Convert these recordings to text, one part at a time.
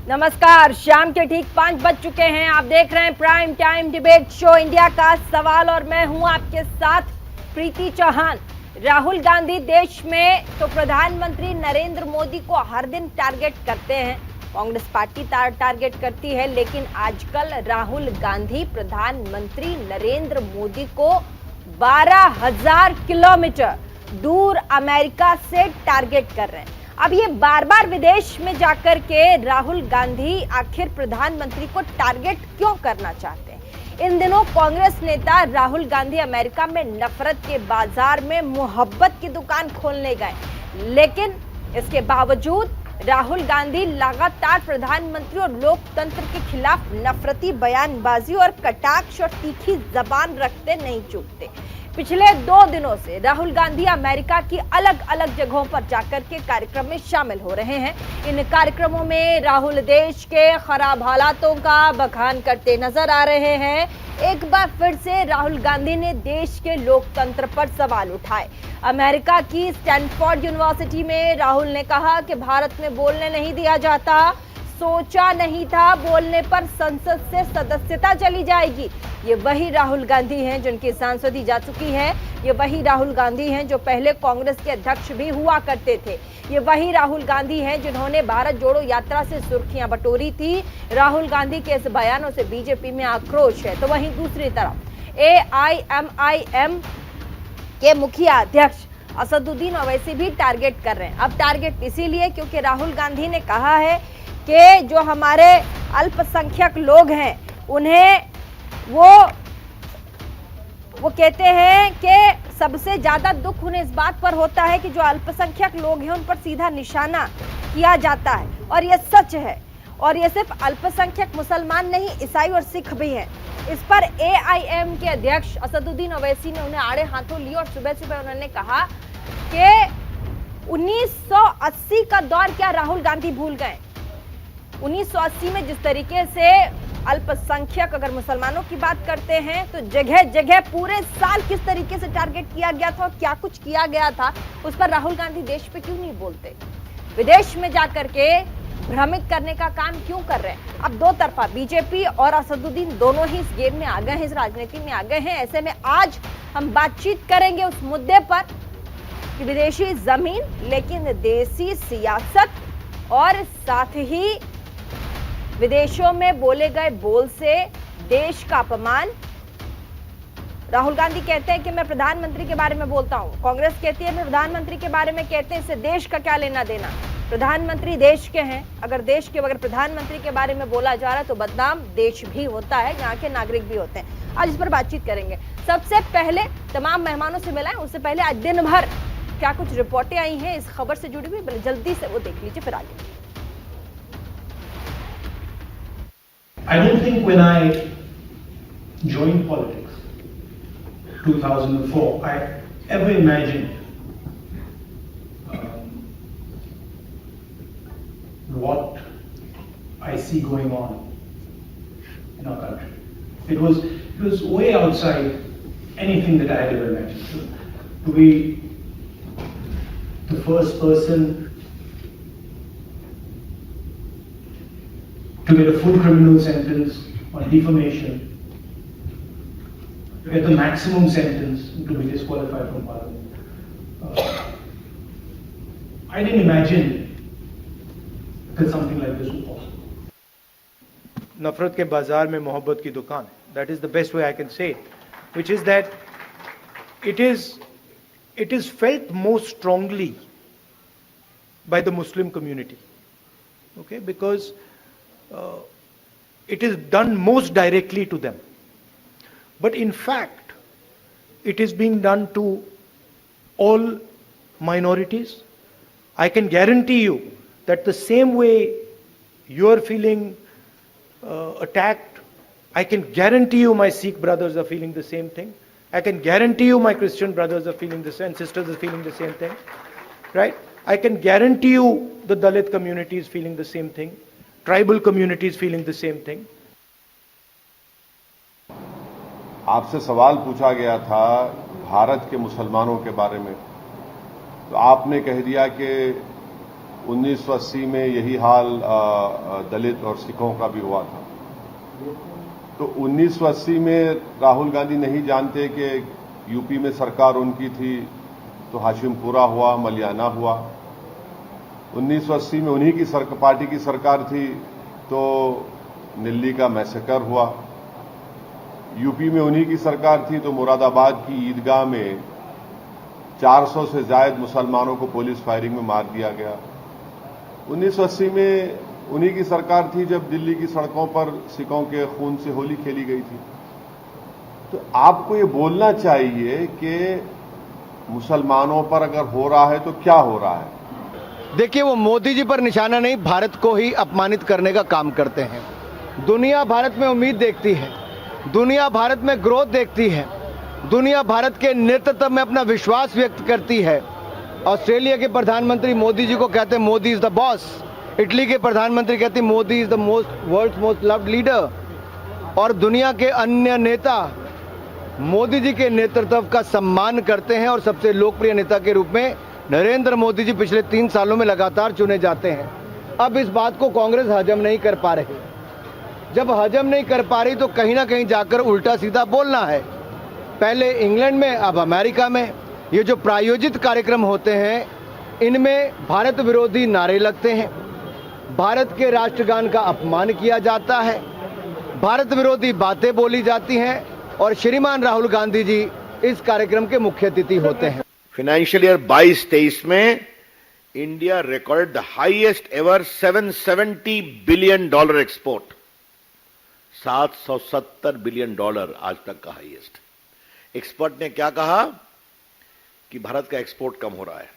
नमस्कार, शाम के ठीक 5 बज चुके हैं। आप देख रहे हैं prime time debate show India का सवाल और मैं हूं आपके साथ प्रीति चौहान। राहुल गांधी देश में तो प्रधानमंत्री नरेंद्र मोदी को हर दिन टारगेट करते हैं, कांग्रेस पार्टी टारगेट करती है, लेकिन आजकल राहुल गांधी प्रधानमंत्री नरेंद्र मोदी को 12,000 किलोमीटर दूर अमेरिका से टारगेट कर रहे हैं। अब ये बार बार विदेश में जाकर के राहुल गांधी आखिर प्रधानमंत्री को टारगेट क्यों करना चाहते हैं? इन दिनों कांग्रेस नेता राहुल गांधी अमेरिका में नफरत के बाजार में मोहब्बत की दुकान खोलने गए, लेकिन इसके बावजूद राहुल गांधी लगातार प्रधानमंत्री और लोकतंत्र के खिलाफ नफरती बयानबाजी और कटाक्ष और तीखी जबान रखते नहीं चूकते। पिछले 2 दिनों से राहुल गांधी अमेरिका की अलग अलग जगहों पर जाकर के कार्यक्रम में शामिल हो रहे हैं। इन कार्यक्रमों में राहुल देश के खराब हालातों का बखान करते नजर आ रहे हैं। एक बार फिर से राहुल गांधी ने देश के लोकतंत्र पर सवाल उठाए। अमेरिका की स्टैनफोर्ड यूनिवर्सिटी में राहुल ने कहा कि भारत में बोलने नहीं दिया जाता, सोचा नहीं था बोलने पर संसद से सदस्यता चली जाएगी। ये वही राहुल गांधी हैं जिनकी सांसदी जा चुकी है। ये वही राहुल गांधी हैं जो पहले कांग्रेस के अध्यक्ष भी हुआ करते थे। ये वही राहुल गांधी हैं जिन्होंने भारत जोड़ो यात्रा से सुर्खियां बटोरी थी। राहुल गांधी के इस बयानों से बीजेपी में आक्रोश है। तो वहीं दूसरी तरफ AIMIM के मुखिया अध्यक्ष असदुद्दीन ओवैसी भी टारगेट कर रहे हैं। अब टारगेट इसीलिए क्योंकि राहुल गांधी ने कहा है कि जो हमारे अल्पसंख्यक लोग हैं उन्हें वो कहते हैं कि सबसे ज्यादा दुख उन्हें इस बात पर होता है कि जो अल्पसंख्यक लोग हैं उन पर सीधा निशाना किया जाता है, और ये सच है। और ये सिर्फ अल्पसंख्यक मुसलमान नहीं, ईसाई और सिख भी हैं। इस पर AIM के अध्यक्ष असदुद्दीन ओवैसी ने उन्हें आड़े हाथों लिया और सुबह सुबह उन्होंने कहा कि 1980 का दौर क्या राहुल गांधी भूल गए? 1980 में जिस तरीके से अल्पसंख्यक अगर मुसलमानों की बात करते हैं तो जगह जगह पूरे साल किस तरीके से टारगेट किया गया था और क्या कुछ किया गया था, उस पर राहुल गांधी देश पे क्यों नहीं बोलते? विदेश में जाकर के भ्रमित करने का काम क्यों कर रहे हैं? अब दो तरफा बीजेपी और असदुद्दीन दोनों ही इस गेम में आ गए हैं, इस राजनीति में आ गए हैं। ऐसे में आज हम बातचीत करेंगे उस मुद्दे पर कि विदेशी जमीन लेकिन देसी सियासत और साथ ही विदेशों में बोले गए बोल से देश का अपमान। राहुल गांधी कहते हैं कि मैं प्रधानमंत्री के बारे में बोलता हूं, कांग्रेस कहती है मैं प्रधानमंत्री के बारे में कहते हैं, इससे देश का क्या लेना देना? प्रधानमंत्री देश के हैं, अगर देश के बगैर प्रधानमंत्री के बारे में बोला जा रहा है तो बदनाम देश भी होता है, यहाँ के नागरिक भी होते हैं। आज इस पर बातचीत करेंगे। सबसे पहले तमाम मेहमानों से मिलाएं, उससे पहले आज दिन भर क्या कुछ रिपोर्टें आई हैं इस खबर से जुड़ी हुई, जल्दी से वो देख लीजिए, फिर आगे। I don't think when I joined politics, 2004, I ever imagined what I see going on in our country. It was way outside anything that I had ever imagined. To be the first person to get a full criminal sentence on defamation, to get the maximum sentence, to be disqualified from parliament. I didn't imagine that something like this was possible. नफरत के बाजार में मोहब्बत की दुकान, that is the best way I can say it, which is that it is felt most strongly by the Muslim community, okay, because it is done most directly to them. But in fact, it is being done to all minorities. I can guarantee you that the same way you are feeling attacked, I can guarantee you my Sikh brothers are feeling the same thing. I can guarantee you my Christian brothers are feeling the same, sisters are feeling the same thing, right? I can guarantee you the Dalit community is feeling the same thing. Tribal communities feeling the same thing. आपसे सवाल पूछा गया था भारत के मुसलमानों के बारे में, तो आपने कह दिया कि 1980 में यही हाल दलित और सिखों का भी हुआ था। तो 1980 में राहुल गांधी नहीं जानते कि यूपी में सरकार उनकी थी, तो हाशिमपुरा हुआ, मलियाना हुआ। 1980 में उन्हीं की पार्टी की सरकार थी, तो दिल्ली का मैसेकर हुआ। यूपी में उन्हीं की सरकार थी, तो मुरादाबाद की ईदगाह में 400 से ज्यादा मुसलमानों को पुलिस फायरिंग में मार दिया गया। 1980 में उन्हीं की सरकार थी जब दिल्ली की सड़कों पर सिखों के खून से होली खेली गई थी। तो आपको ये बोलना चाहिए कि मुसलमानों पर अगर हो रहा है तो क्या हो रहा है। देखिए, वो मोदी जी पर निशाना नहीं, भारत को ही अपमानित करने का काम करते हैं। दुनिया भारत में उम्मीद देखती है, दुनिया भारत में ग्रोथ देखती है, दुनिया भारत के नेतृत्व में अपना विश्वास व्यक्त करती है। ऑस्ट्रेलिया के प्रधानमंत्री मोदी जी को कहते हैं Modi is the boss. Italy के प्रधानमंत्री कहते हैं Modi is the world's most loved leader. और दुनिया के अन्य नेता मोदी जी के नेतृत्व का सम्मान करते हैं और सबसे लोकप्रिय नेता के रूप में नरेंद्र मोदी जी पिछले 3 सालों में लगातार चुने जाते हैं। अब इस बात को कांग्रेस हजम नहीं कर पा रही। जब हजम नहीं कर पा रही तो कहीं ना कहीं जाकर उल्टा सीधा बोलना है। पहले इंग्लैंड में, अब अमेरिका में ये जो प्रायोजित कार्यक्रम होते हैं, इनमें भारत विरोधी नारे लगते हैं, भारत के राष्ट्रगान का अपमान किया जाता है, भारत विरोधी बातें बोली जाती हैं और श्रीमान राहुल गांधी जी इस कार्यक्रम के मुख्य अतिथि होते हैं। फाइनेंशियल ईयर 22-23 में India record the highest ever $770 billion export. $770 billion आज तक का हाईएस्ट। एक्सपर्ट ने क्या कहा कि भारत का एक्सपोर्ट कम हो रहा है।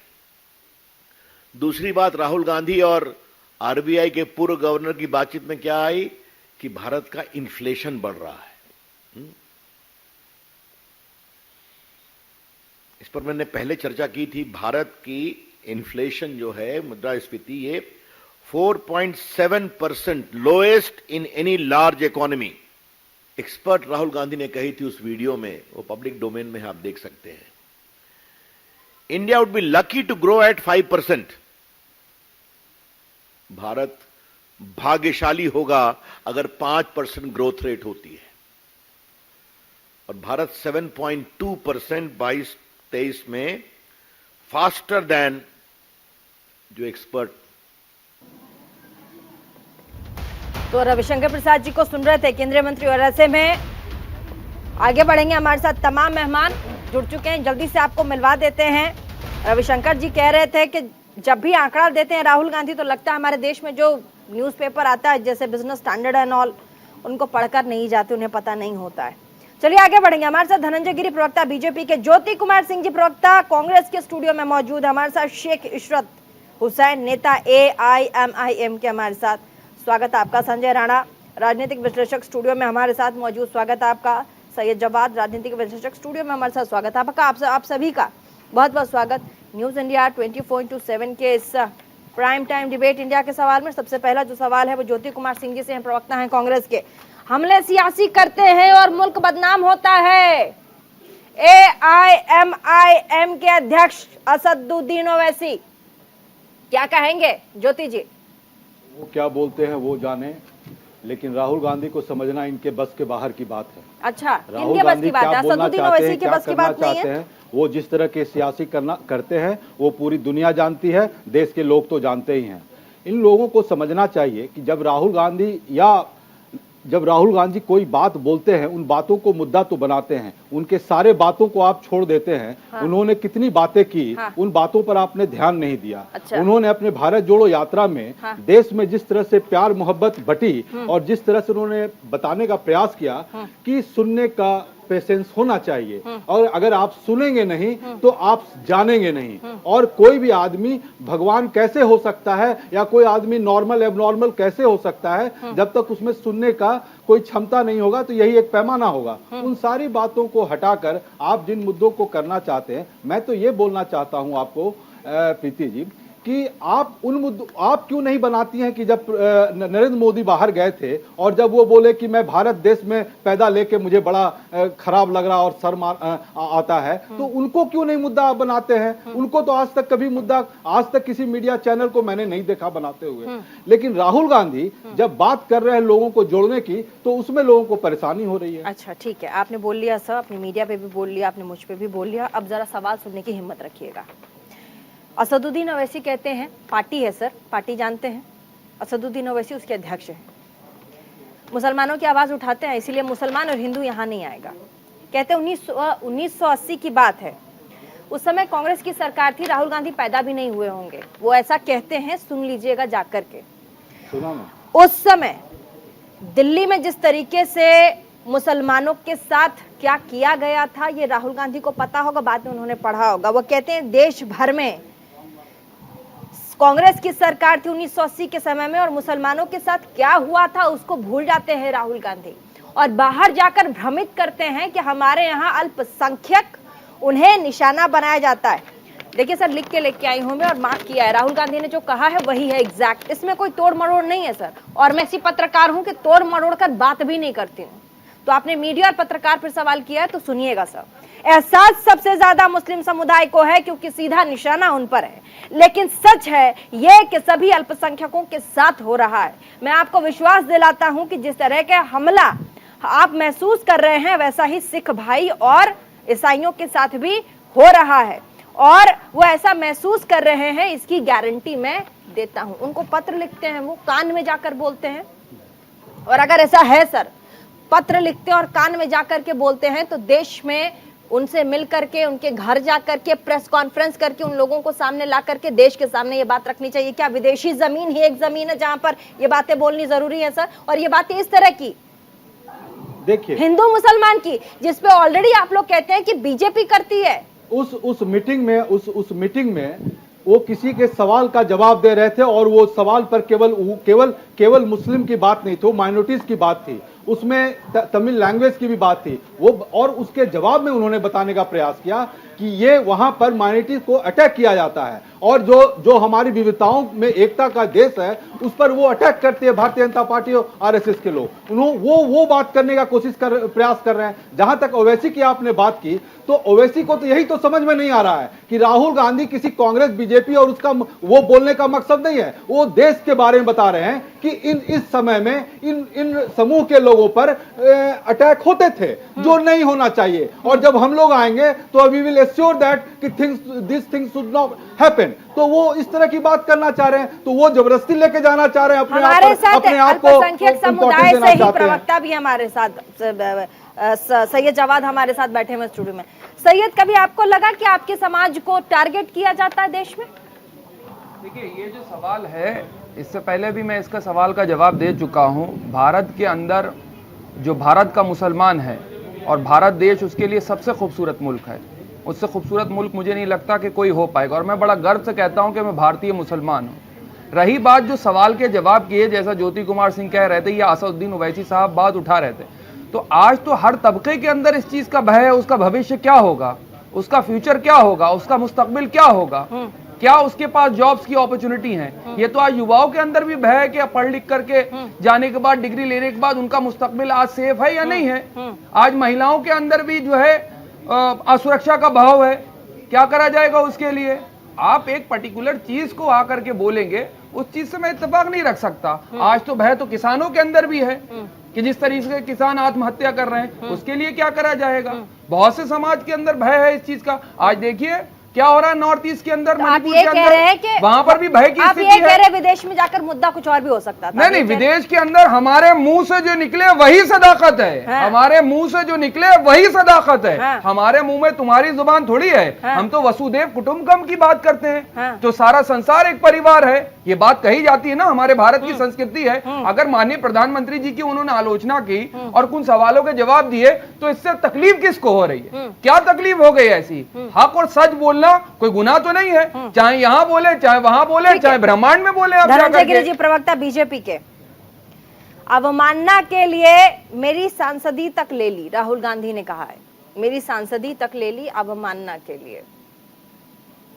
दूसरी बात, राहुल गांधी और आरबीआई के पूर्व गवर्नर की बातचीत में क्या आई कि भारत का इन्फ्लेशन बढ़ रहा है। इस पर मैंने पहले चर्चा की थी। भारत की इन्फ्लेशन जो है, मुद्रास्फीति, ये 4.7% lowest in any large economy. Expert Rahul Gandhi ने कही थी उस वीडियो में, वो पब्लिक डोमेन में आप देख सकते हैं। India would be lucky to grow at 5%। Bharat भाग्यशाली होगा अगर 5% ग्रोथ रेट होती है। और भारत 7.2% 22-23 में, फास्टर देन जो एक्सपर्ट। तो रविशंकर प्रसाद जी को सुन रहे थे, केंद्रीय मंत्री। और ऐसे में आगे बढ़ेंगे, हमारे साथ तमाम मेहमान जुड़ चुके हैं, जल्दी से आपको मिलवा देते हैं। रविशंकर जी कह रहे थे कि जब भी आंकड़ा देते हैं राहुल गांधी तो लगता है हमारे देश में जो न्यूज़पेपर आता है जैसे बिजनेस स्टैंडर्ड एंड ऑल, उनको पढ़कर नहीं जाते, उन्हें पता नहीं होता है। चलिए आगे बढ़ेंगे। हमारे साथ धनंजय गिरी प्रवक्ता बीजेपी के, ज्योति कुमार सिंह जी प्रवक्ता कांग्रेस के स्टूडियो में मौजूद। हमारे साथ शेख इशरत हुसैन नेता AIMIM के हमारे साथ। स्वागत आपका। संजय राणा राजनीतिक विश्लेषक स्टूडियो में हमारे साथ मौजूद। स्वागत आपका। सैयद जवाद राजनीतिक विश्लेषक स्टूडियो में हमारे साथ। स्वागत आपका। आप सभी का बहुत बहुत स्वागत। न्यूज इंडिया 24/7 के इस प्राइम टाइम डिबेट इंडिया के सवाल में सबसे पहला जो सवाल है वो ज्योति कुमार सिंह जी से हैं, प्रवक्ता हैं कांग्रेस के। हमले सियासी करते हैं और मुल्क बदनाम होता है। AIMIM के अध्यक्ष असदुद्दीन ओवैसी, क्या कहेंगे ज्योति जी? वो क्या बोलते हैं वो जाने, लेकिन राहुल गांधी को समझना इनके बस के बाहर की बात है। अच्छा, राहुल इनके बस गांधी की बात है, क्या बोलना असदुद्दीन चाहते ओवैसी हैं, के क्या बस की करना बात नहीं चाहते है। हैं, वो जिस तरह के सियासी करते हैं वो पूरी दुनिया जानती है, देश के लोग तो जानते ही हैं। इन लोगों को समझना चाहिए कि जब राहुल गांधी कोई बात बोलते हैं, उन बातों को मुद्दा तो बनाते हैं, उनके सारे बातों को आप छोड़ देते हैं। हाँ। उन्होंने कितनी बातें की, हाँ। उन बातों पर आपने ध्यान नहीं दिया। अच्छा। उन्होंने अपने भारत जोड़ो यात्रा में, हाँ। देश में जिस तरह से प्यार मोहब्बत बटी और जिस तरह से उन्होंने बताने का प्रयास किया कि सुनने का पेशेंस होना चाहिए, और अगर आप सुनेंगे नहीं तो आप जानेंगे नहीं। और कोई भी आदमी भगवान कैसे हो सकता है या कोई आदमी नॉर्मल एबनॉर्मल कैसे हो सकता है जब तक उसमें सुनने का कोई क्षमता नहीं होगा। तो यही एक पैमाना होगा। उन सारी बातों को हटाकर आप जिन मुद्दों को करना चाहते हैं, मैं तो ये बोलना चाहता हूं आपको प्रीति जी कि आप आप क्यों नहीं बनाती हैं कि जब नरेंद्र मोदी बाहर गए थे और जब वो बोले कि मैं भारत देश में पैदा लेके मुझे बड़ा खराब लग रहा और आता है, तो उनको क्यों नहीं मुद्दा आप बनाते हैं? उनको तो आज तक कभी मुद्दा, आज तक किसी मीडिया चैनल को मैंने नहीं देखा बनाते हुए। लेकिन राहुल गांधी जब बात कर रहे हैं लोगों को जोड़ने की, तो उसमें लोगों को परेशानी हो रही है। अच्छा ठीक है, आपने बोल लिया सर, अपनी मीडिया पे भी बोल लिया, आपने मुझ पे भी बोल लिया। अब जरा सवाल सुनने की हिम्मत रखिएगा। असदुद्दीन ओवैसी कहते हैं, पार्टी है सर, पार्टी जानते हैं, असदुद्दीन ओवैसी उसके अध्यक्ष हैं, मुसलमानों की आवाज उठाते हैं, इसीलिए मुसलमान और हिंदू यहाँ नहीं आएगा। कहते हैं 1980 की बात है, उस समय कांग्रेस की सरकार थी, राहुल गांधी पैदा भी नहीं हुए होंगे। वो ऐसा कहते हैं, सुन लीजिएगा जाकर के। उस समय दिल्ली में जिस तरीके से मुसलमानों के साथ क्या किया गया था, ये राहुल गांधी को पता होगा, बाद में उन्होंने पढ़ा होगा। वो कहते हैं देश भर में कांग्रेस की सरकार थी 1980 के समय में, और मुसलमानों के साथ क्या हुआ था उसको भूल जाते हैं राहुल गांधी, और बाहर जाकर भ्रमित करते हैं कि हमारे यहाँ अल्पसंख्यक, उन्हें निशाना बनाया जाता है। देखिए सर, लिख के लेके आई हूं मैं और मार्क किया है, राहुल गांधी ने जो कहा है वही है एग्जैक्ट, इसमें कोई तोड़ मरोड़ नहीं है सर। और मैं ऐसी पत्रकार हूं कि तोड़ मरोड़ कर बात भी नहीं करती हूं। तो आपने मीडिया और पत्रकार पर सवाल किया है, तो सुनिएगा सर। एहसास सबसे ज्यादा मुस्लिम समुदाय को है, क्योंकि सीधा निशाना उन पर है, लेकिन सच है यह कि सभी अल्पसंख्यकों के साथ हो रहा है। मैं आपको विश्वास दिलाता हूं कि जिस तरह का हमला आप महसूस कर रहे हैं, वैसा ही सिख भाई और ईसाइयों के साथ भी हो रहा है, और वो ऐसा महसूस कर रहे हैं, इसकी गारंटी मैं देता हूं। उनको पत्र लिखते हैं, वो कान में जाकर बोलते हैं, और अगर ऐसा है सर, पत्र लिखते हैं और कान में जाकर के बोलते हैं, तो देश में उनसे मिल करके, उनके घर जाकर के प्रेस कॉन्फ्रेंस करके, उन लोगों को सामने ला करके देश के सामने ये बात रखनी चाहिए। क्या विदेशी जमीन ही एक जमीन है जहां पर ये बातें बोलनी जरूरी है सर? और ये बातें इस तरह की, देखिए, हिंदू मुसलमान की, जिसपे ऑलरेडी आप लोग कहते हैं कि बीजेपी करती है। उस मीटिंग में वो किसी के सवाल का जवाब दे रहे थे, और वो सवाल पर केवल मुस्लिम की बात नहीं थी, वो माइनॉरिटीज की बात थी, उसमें तमिल लैंग्वेज की भी बात थी वो, और उसके जवाब में उन्होंने बताने का प्रयास किया कि ये वहां पर माइनॉरिटीज को अटैक किया जाता है, और जो हमारी विविधताओं में एकता का देश है, उस पर वो अटैक करती है भारतीय जनता पार्टी और आरएसएस के लोग। वो बात करने का प्रयास कर रहे हैं। जहां तक ओवैसी की आपने बात की, तो ओवैसी को तो यही तो समझ में नहीं आ रहा है कि राहुल गांधी किसी कांग्रेस बीजेपी और उसका वो बोलने का मकसद नहीं है, वो देश के बारे में बता रहे हैं कि इस समय में इन समूह के लोगों पर अटैक होते थे, जो नहीं होना चाहिए, और जब हम लोग आएंगे तो वी विल एश्योर दैट कि this things should not happen. तो वो इस तरह की बात करना चाह रहे हैं, तो वो जबरदस्ती लेके जाना चाह रहे हैं अपने आप को। अल्पसंख्यक समुदाय से ही प्रवक्ता भी हमारे साथ, सैयद जवाद हमारे साथ बैठे हुए स्टूडियो में। सैयद, कभी आपको लगा कि आपके समाज को टारगेट किया जाता है देश में? देखिए, ये जो सवाल है, इससे पहले भी मैं इसका सवाल का जवाब दे चुका हूं। भारत के अंदर जो भारत का मुसलमान है, और भारत देश उसके लिए सबसे खूबसूरत मुल्क है, उससे खूबसूरत मुल्क मुझे नहीं लगता कि कोई हो पाएगा, और मैं बड़ा गर्व से कहता हूं कि मैं भारतीय मुसलमान हूं। रही बात जो सवाल के जवाब किए, जैसा ज्योति कुमार सिंह कह रहे थे या असदुद्दीन ओवैसी साहब बात उठा रहे थे, तो आज तो हर तबके के अंदर इस चीज का भय है, उसका भविष्य क्या होगा, उसका फ्यूचर क्या होगा, उसका मुस्तकबिल क्या होगा, क्या उसके पास जॉब्स की अपॉर्चुनिटी है। ये तो आज युवाओं के अंदर भी भय है कि पढ़ लिख करके जाने के बाद, डिग्री लेने के बाद उनका मुस्तकबिल आज सेफ है या नहीं है। आज महिलाओं के अंदर भी जो है असुरक्षा का भाव है, क्या करा जाएगा उसके लिए। आप एक पर्टिकुलर चीज को आकर के बोलेंगे, उस चीज से मैं इत्तेफाक नहीं रख सकता। आज तो भय तो किसानों के अंदर भी है कि जिस तरीके से किसान आत्महत्या कर रहे हैं, उसके लिए क्या करा जाएगा। बहुत से समाज के अंदर भय है इस चीज का। आज देखिए क्या हो रहा है नॉर्थ ईस्ट के अंदर, मणिपुर के अंदर, वहां पर भी भय की स्थिति है। आप ये कह रहे हैं विदेश में जाकर मुद्दा कुछ और भी हो सकता था। नहीं, विदेश के अंदर हमारे मुंह से जो निकले वही सदाकत है। हाँ। हमारे मुंह से जो निकले वही सदाकत है। हाँ। हमारे मुंह में तुम्हारी जुबान थोड़ी है। हाँ। हम तो वसुदेव कुटुंबकम की बात करते हैं। हाँ। तो सारा संसार एक परिवार है, ये बात कही जाती है ना, हमारे भारत की संस्कृति है। अगर माननीय प्रधानमंत्री जी की उन्होंने आलोचना की और कुछ सवालों के जवाब दिए, तो इससे तकलीफ किसको हो रही है? क्या तकलीफ हो गई ऐसी? हक और सच बोलना कोई गुनाह तो नहीं है, चाहे यहाँ बोले, चाहे वहां बोले, चाहे ब्रह्मांड में बोले। धनंजय गिरि जी, प्रवक्ता बीजेपी के, अवमानना के लिए मेरी सांसदी तक ले ली, राहुल गांधी ने कहा है, मेरी सांसदी तक ले ली अवमानना के लिए।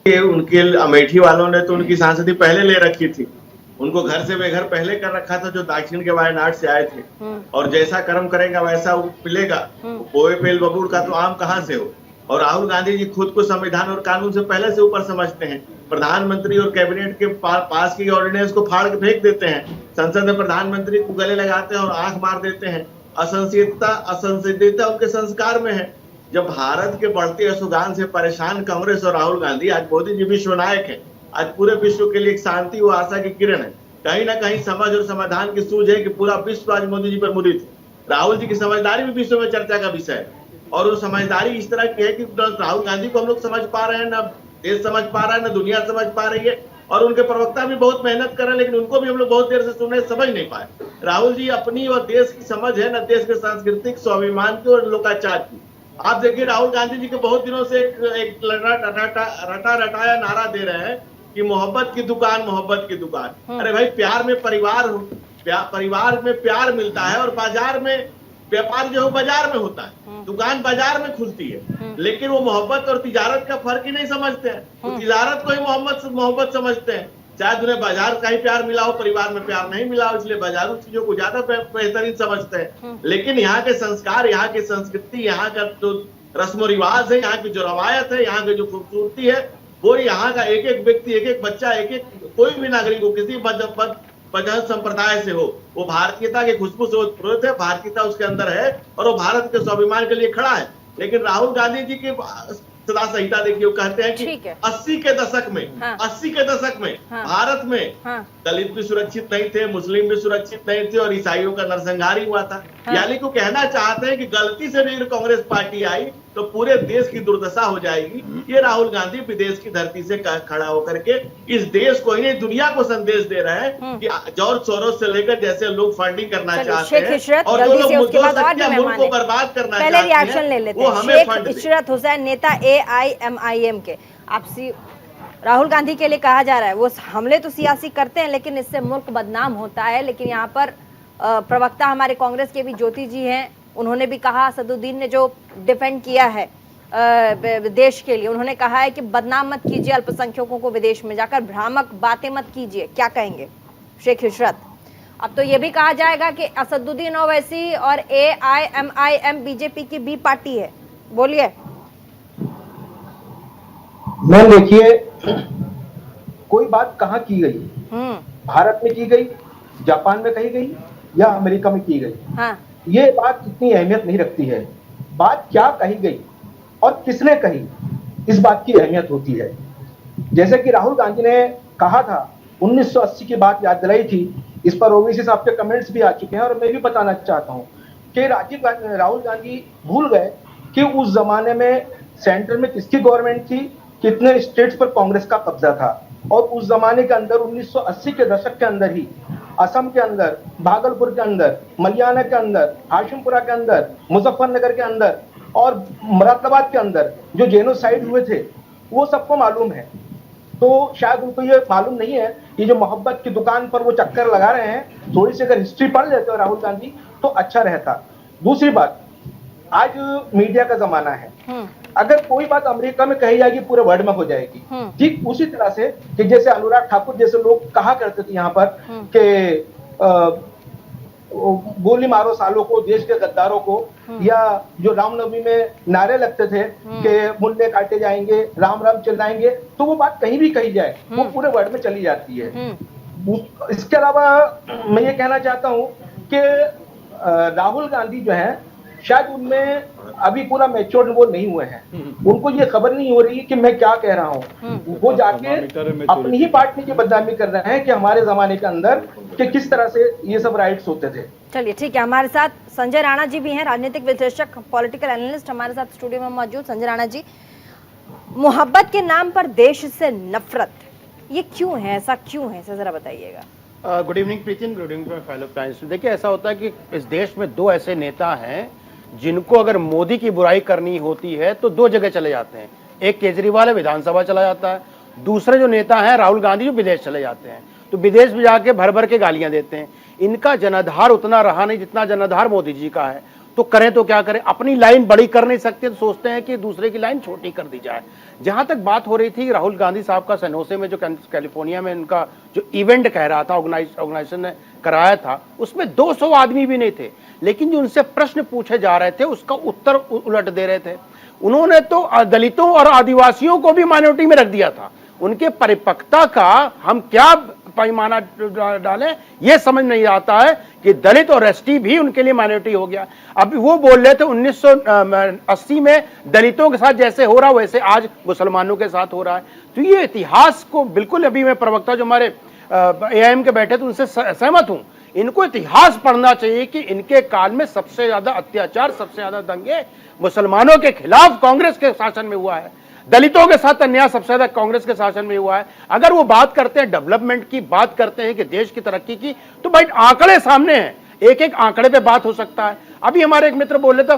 उनके अमेठी वालों ने तो उनकी सांसदी पहले ले रखी थी, उनको घर से बेघर पहले कर रखा था, जो दक्षिण के वायनाड से आए थे। और जैसा कर्म करेगा वैसा मिलेगा। बोए पेल बबूर का तो आम कहां से हो। और राहुल गांधी जी खुद को संविधान और कानून से पहले से ऊपर समझते हैं। प्रधानमंत्री और कैबिनेट के पास की ऑर्डिनेंस को फाड़ के फेंक देते हैं, संसद में प्रधानमंत्री को गले लगाते हैं और आंख मार देते हैं। असंसदीयता उनके संस्कार में है। जब भारत के बढ़ते असुगान से परेशान कांग्रेस और राहुल गांधी, आज मोदी जी विश्व नायक है, आज पूरे विश्व के लिए एक शांति और आशा की किरण है। कहीं ना कहीं समझ और समाधान की सूझ है कि पूरा विश्व आज मोदी जी पर मुरीद है। राहुल जी की समझदारी भी विश्व में चर्चा का विषय है। और वो समझदारी इस तरह की है कि राहुल गांधी को हम लोग समझ पा रहे हैं, ना देश समझ पा रहा है, ना दुनिया समझ पा रही है। और उनके प्रवक्ता भी बहुत मेहनत कर रहे हैं, लेकिन उनको भी हम लोग बहुत देर से सुन रहे, समझ नहीं पाए। राहुल जी अपनी और देश की समझ है ना देश के सांस्कृतिक स्वाभिमान की और लोकाचार की। आप देखिए राहुल गांधी जी के बहुत दिनों से एक रटा रटाया नारा दे रहे हैं कि मोहब्बत की दुकान, मोहब्बत की दुकान। अरे भाई, प्यार में परिवार में प्यार मिलता है, और बाजार में व्यापार जो है बाजार में होता है, दुकान बाजार में खुलती है। लेकिन वो मोहब्बत और तिजारत का फर्क ही नहीं समझते हैं। तो तिजारत को ही मोहब्बत समझते हैं। शायद उन्हें बाजार का ही प्यार मिला हो, परिवार में प्यार नहीं मिला हो, इसलिए बाजारू चीजों को ज्यादा बेहतरीन समझते हैं। लेकिन यहाँ के संस्कार, यहाँ की संस्कृति, यहाँ का जो रस्म रिवाज है, यहाँ की जो रवायत है, यहाँ की जो खूबसूरती है, वो यहाँ का एक एक व्यक्ति, एक एक बच्चा, एक एक कोई भी नागरिक हो, किसी मजहब संप्रदाय से हो, वो भारतीयता की खुशबू से उत्प्रेरित है। भारतीयता उसके अंदर है और वो भारत के स्वाभिमान के लिए खड़ा है। लेकिन राहुल गांधी जी की सदा संहिता देखिए, वो कहते हैं कि 80 के दशक में भारत में दलित भी सुरक्षित नहीं थे, मुस्लिम भी सुरक्षित नहीं थे, और ईसाइयों का नरसंहार ही हुआ था। यानी कि कहना चाहते हैं कि गलती से भी कांग्रेस पार्टी आई तो पूरे देश की दुर्दशा हो जाएगी। ये राहुल गांधी विदेश की धरती से खड़ा होकर के इस देश को ही नहीं, दुनिया को संदेश दे रहे हैं कि जॉर्ज सोरोस से लेकर जैसे लोग फंडिंग करना चाहते हैं और जो लोग मुल्क को बर्बाद करना चाहते हैं, वो हमें फंड इशरत हुसैन, नेता AIMIM के, आपसी राहुल गांधी के लिए कहा जा रहा है वो हमले तो सियासी करते हैं, लेकिन इससे मुल्क बदनाम होता है। लेकिन यहाँ पर प्रवक्ता हमारे कांग्रेस के भी ज्योति जी हैं, उन्होंने भी कहा, असदुद्दीन ने जो डिफेंड किया है देश के लिए, उन्होंने कहा है कि बदनाम मत कीजिए अल्पसंख्यकों को, विदेश में जाकर भ्रामक बातें मत कीजिए। क्या कहेंगे शेख इशरत? अब तो ये भी कहा जाएगा कि असदुद्दीन ओवैसी और AIMIM बीजेपी की बी पार्टी है। बोलिए। मैम देखिए, कोई बात कहाँ की गई, भारत में की गई, जापान में कही गई, या अमेरिका में की गई, हाँ। ये बात इतनी अहमियत नहीं रखती है। बात क्या कही गई और किसने कही, इस बात की अहमियत होती है। जैसे कि राहुल गांधी ने कहा था, 1980 की बात याद दिलाई थी, इस पर ओवैसी साहब के कमेंट्स भी आ चुके हैं, और मैं भी बताना चाहता हूं कि राहुल गांधी भूल गए कि उस जमाने में सेंटर में किसकी गवर्नमेंट थी, कितने स्टेट्स पर कांग्रेस का कब्जा था। और उस जमाने के अंदर 1980 के दशक के अंदर ही असम के अंदर, भागलपुर के अंदर, मलियाना के अंदर, हाशिमपुरा के अंदर, मुजफ्फरनगर के अंदर और मुरादाबाद के अंदर जो जेनोसाइड हुए थे, वो सबको मालूम है। तो शायद उनको ये मालूम नहीं है कि जो मोहब्बत की दुकान पर वो चक्कर लगा रहे हैं, थोड़ी सी अगर हिस्ट्री पढ़ लेते हो राहुल गांधी तो अच्छा रहता। दूसरी बात, आज मीडिया का जमाना है, अगर कोई बात अमेरिका में कही जाएगी पूरे वर्ल्ड में हो जाएगी। ठीक उसी तरह से कि जैसे अनुराग ठाकुर जैसे लोग कहा करते थे यहाँ पर कि गोली मारो सालों को, देश के गद्दारों को, या जो रामनवमी में नारे लगते थे कि मुल्ले काटे जाएंगे, राम राम चिल्लाएंगे, तो वो बात कहीं भी कही जाए वो पूरे वर्ल्ड में चली जाती है। इसके अलावा मैं ये कहना चाहता हूँ कि राहुल गांधी जो है, शायद उनमें अभी पूरा मैच्योर वो नहीं हुए हैं, उनको ये खबर नहीं हो रही कि मैं क्या कह रहा हूँ। वो जाके अपनी ही पार्टी की बदनामी कर रहे हैं कि हमारे जमाने के अंदर कि किस तरह से ये सब राइट्स होते थे। चलिए ठीक है, हमारे साथ संजय राणा जी भी हैं, राजनीतिक विश्लेषक, पॉलिटिकल एनालिस्ट हमारे साथ स्टूडियो में मौजूद। संजय राणा जी, मोहब्बत के नाम पर देश से नफरत, ये क्यों है, ऐसा क्यों है, जरा बताइएगा। Good evening Pritin, good evening fellow friends. देखिए, ऐसा होता है कि इस देश में दो ऐसे नेता हैं जिनको अगर मोदी की बुराई करनी होती है तो दो जगह चले जाते हैं। एक केजरीवाल है, विधानसभा चला जाता है, दूसरे जो नेता हैं राहुल गांधी, जो विदेश चले जाते हैं, तो विदेश में जाके भर भर के गालियां देते हैं। इनका जनाधार उतना रहा नहीं जितना जनाधार मोदी जी का है। तो करें तो क्या करें, अपनी लाइन बड़ी कर नहीं सकते तो सोचते हैं कि दूसरे की लाइन छोटी कर दी जाए। जहां तक बात हो रही थी राहुल गांधी साहब का सनोसे में जो कैलिफोर्निया में उनका जो इवेंट कह रहा था, ऑर्गेनाइजेशन ने कराया था, उसमें 200 आदमी भी नहीं थे, लेकिन जो उनसे प्रश्न पूछे जा रहे थे उसका उत्तर उलट दे रहे थे। उन्होंने तो दलितों और आदिवासियों को भी माइनॉरिटी में रख दिया था। उनके परिपक्वता का हम क्या पैमाना डालें ये समझ नहीं आता है कि दलित और एसटी भी उनके लिए माइनॉरिटी हो गया। अब वो बोल रहे थे 1980 में दलितों के साथ जैसे हो रहा वैसे आज मुसलमानों के साथ हो रहा है। तो ये इतिहास को बिल्कुल, अभी मैं प्रवक्ता जो हमारे एआईएम के बैठे थे उनसे सहमत हूं, इनको इतिहास पढ़ना चाहिए कि इनके काल में सबसे ज्यादा अत्याचार, सबसे ज्यादा दंगे मुसलमानों के खिलाफ कांग्रेस के शासन में हुआ है, दलितों के साथ अन्याय सबसे ज्यादा कांग्रेस के शासन में हुआ है। अगर वो बात करते हैं डेवलपमेंट की, बात करते हैं कि देश की तरक्की की, तो भाई आंकड़े सामने हैं, एक एक आंकड़े पे बात हो सकता है। अभी हमारे एक मित्र बोले तो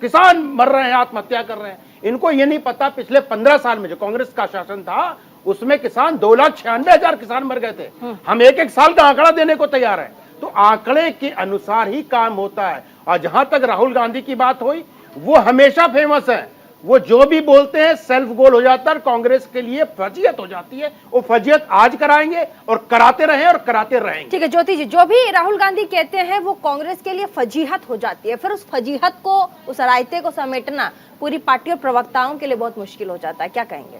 किसान मर रहे हैं, आत्महत्या कर रहे हैं। इनको ये नहीं पता पिछले 15 साल में जो कांग्रेस का शासन था उसमें किसान 2,96,000 किसान मर गए थे। हम एक एक साल का आंकड़ा देने को तैयार है। तो आंकड़े के अनुसार ही काम होता है। और जहां तक राहुल गांधी की बात हुई, वो हमेशा फेमस है, वो जो भी बोलते हैं सेल्फ गोल हो जाता है, कांग्रेस के लिए फजीयत हो जाती है। वो फजीयत आज कराएंगे और कराते रहे और कराते रहेंगे। ठीक है ज्योति जी, जो भी राहुल गांधी कहते हैं वो कांग्रेस के लिए फजीहत हो जाती है, फिर उस फजीहत को, उस रायते को समेटना पूरी पार्टी और प्रवक्ताओं के लिए बहुत मुश्किल हो जाता है, क्या कहेंगे?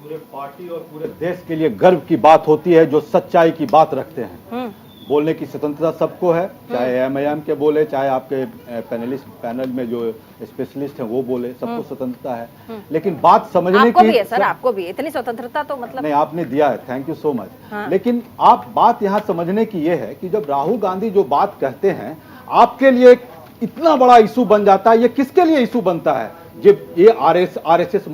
पूरे पार्टी और पूरे देश के लिए गर्व की बात होती है जो सच्चाई की बात रखते हैं। बोलने की स्वतंत्रता सबको है, चाहे एएमआईएम के बोले, चाहे आपके पैनल में जो स्पेशलिस्ट हैं वो बोले, सबको स्वतंत्रता है। लेकिन बात समझने आपको की भी है सर, आपको भी इतनी स्वतंत्रता तो मतलब नहीं, आपने दिया है, थैंक यू सो मच। लेकिन आप बात यहाँ समझने की ये है कि जब राहुल गांधी जो बात कहते हैं आपके लिए इतना बड़ा इशू बन जाता है, ये किसके लिए इशू बनता है? ये आरएसएस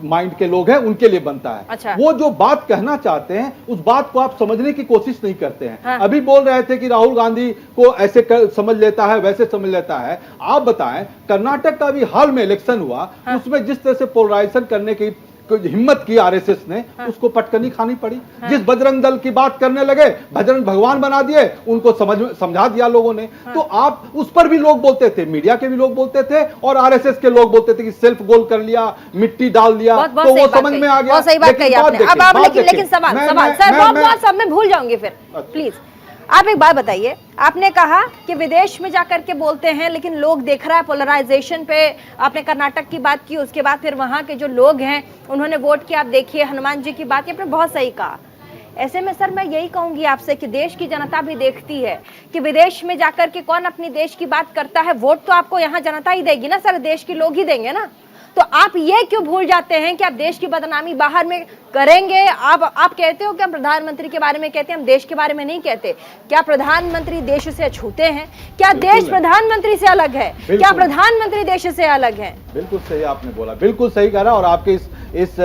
माइंड के लोग हैं उनके लिए बनता है। अच्छा। वो जो बात कहना चाहते हैं उस बात को आप समझने की कोशिश नहीं करते हैं। हाँ। अभी बोल रहे थे कि राहुल गांधी को ऐसे समझ लेता है, वैसे समझ लेता है। आप बताएं, कर्नाटक का भी हाल में इलेक्शन हुआ, हाँ। उसमें जिस तरह से पोलराइजेशन करने की हिम्मत की आरएसएस ने, हाँ। उसको पटकनी खानी पड़ी। हाँ। जिस बजरंग दल की बात करने लगे, बजरंग भगवान बना दिए, उनको समझा दिया लोगों ने। हाँ। तो आप उस पर भी लोग बोलते थे, मीडिया के भी लोग बोलते थे और आरएसएस के लोग बोलते थे कि सेल्फ गोल कर लिया, मिट्टी डाल दिया, तो वो समझ में आ गया। सही बात कही आपने। अब आप लेकिन सवाल सर सब मैं भूल जाऊंगी फिर, प्लीज आप एक बात बताइए। आपने कहा कि विदेश में जाकर के बोलते हैं लेकिन लोग देख रहा है पोलराइजेशन पे। आपने कर्नाटक की बात की, उसके बाद फिर वहां के जो लोग हैं उन्होंने वोट किया। आप देखिए हनुमान जी की बात, आपने बहुत सही कहा। ऐसे में सर मैं यही कहूंगी आपसे कि देश की जनता भी देखती है कि विदेश में जाकर के कौन अपनी देश की बात करता है। वोट तो आपको यहाँ जनता ही देगी ना सर, देश के लोग ही देंगे ना। तो आप ये क्यों भूल जाते हैं कि आप देश की बदनामी बाहर में करेंगे? आप कहते हो कि हम प्रधानमंत्री के बारे में कहते हैं, हम देश के बारे में नहीं कहते। क्या प्रधानमंत्री देश से छूते हैं? क्या देश प्रधानमंत्री से अलग है? क्या प्रधानमंत्री देश से अलग है? बिल्कुल सही आपने बोला, बिल्कुल सही कह रहा। और आपके इस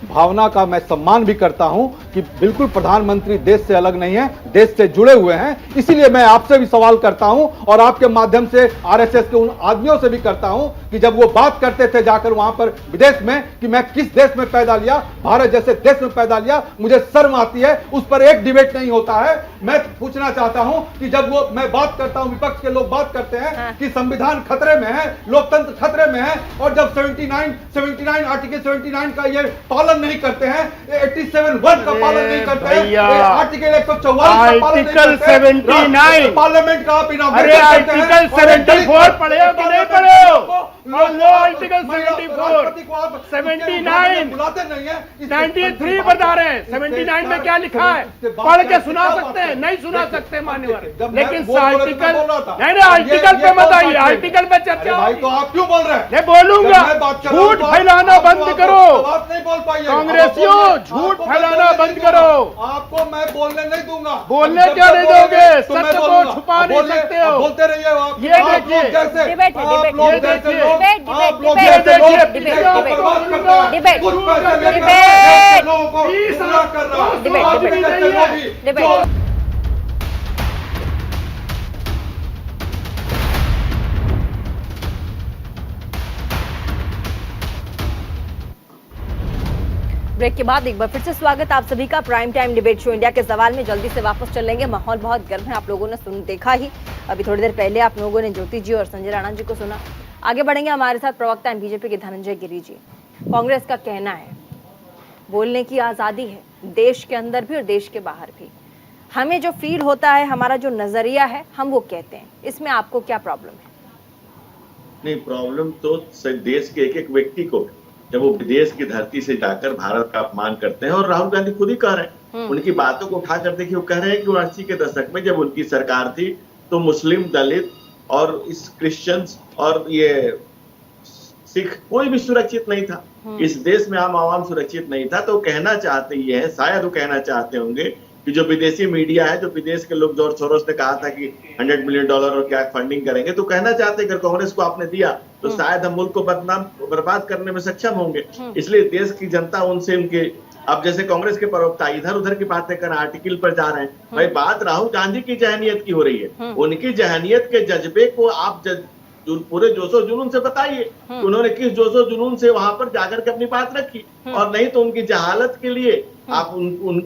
भावना का मैं सम्मान भी करता हूं कि बिल्कुल प्रधानमंत्री देश से अलग नहीं है, देश से जुड़े हुए हैं। इसीलिए मैं आपसे भी सवाल करता हूं और आपके माध्यम से आरएसएस के उन आदमियों से भी करता हूं कि जब वो बात करते थे जाकर वहां पर विदेश में कि मैं किस देश में पैदा लिया, भारत जैसे देश में पैदा लिया, मुझे शर्म आती है। उस पर एक डिबेट नहीं होता है। मैं पूछना चाहता हूं कि जब वो मैं बात करता हूं, विपक्ष के लोग बात करते हैं कि संविधान खतरे में है, लोकतंत्र खतरे में है, और जब 79 आर्टिकल 79 का ये पालन नहीं करते हैं, 87(1) का पालन नहीं करते हैं, आर्टिकल 144 का पालन नहीं करते हैं, पार्लियामेंट का आप इनाम आर्टिकल 74 पढ़े हो कि नहीं पढ़े हो? आर्टिकल 74 79 बुलाते नहीं है, 93 बता रहे हैं। 79 में क्या लिखा है पढ़ के सुना सकते हैं? नहीं सुना सकते मान्यवर, लेकिन आर्टिकल नहीं, आर्टिकल पे मत आइए, आर्टिकल पे चर्चा। भाई तो आप क्यों बोल रहे हैं? मैं बोलूंगा, झूठ फैलाना बंद करो। बात नहीं बोल पाइए कांग्रेसियों, झूठ फैलाना बंद करो। आपको मैं बोलने नहीं दूंगा। बोलने क्यों नहीं दोगे? सत्य को छुपा नहीं सकते हो। बोलते रहिए आप। ये देखिए, ब्रेक के बाद एक बार फिर से स्वागत आप सभी का prime time debate show India के सवाल में जल्दी से वापस चलेंगे। माहौल बहुत गर्म है, आप लोगों ने देखा ही अभी थोड़ी देर पहले आप लोगों ने ज्योति जी और संजय राणा जी को सुना। आगे बढ़ेंगे हमारे साथ प्रवक्ता हैं बीजेपी के धनंजय गिरी जी। कांग्रेस का कहना है बोलने की आजादी है देश के अंदर भी और देश के बाहर भी, हमें जो फील होता है, हमारा जो नजरिया है, हम वो कहते हैं। इसमें आपको क्या प्रॉब्लम है? नहीं, प्रॉब्लम तो देश के एक एक व्यक्ति को, जब वो विदेश की धरती से जाकर भारत का अपमान करते हैं, और राहुल गांधी खुद ही कह रहे हैं, उनकी बातों को उठा कर देखिए, वो कह रहे हैं कि 80 के दशक में जब उनकी सरकार थी तो मुस्लिम, दलित और इस क्रिश्चियंस और ये सिख कोई भी सुरक्षित नहीं था। इस देश में आम आवाम सुरक्षित नहीं था। तो कहना चाहते ये है, शायद वो कहना चाहते होंगे कि जो विदेशी मीडिया है, जो विदेश के लोग, जॉर्ज सोरोस ने कहा था कि $100 मिलियन और क्या फंडिंग करेंगे, तो कहना चाहते अगर कांग्रेस को आपने दिया तो शायद हम मुल्क को बर्बाद करने में सक्षम होंगे। इसलिए देश की जनता उनसे उनके, अब जैसे कांग्रेस के प्रवक्ता इधर उधर की बातें कर आर्टिकल पर जा रहे हैं, भाई बात राहुल गांधी की जहनीत की हो रही है। उनकी जहनीत के जज्बे को आप पूरे जोशो जुनून से बताइए कि उन्होंने किस जोशो जुनून से वहां पर जाकर के अपनी बात रखी, और नहीं तो उनकी जहालत के लिए आप उन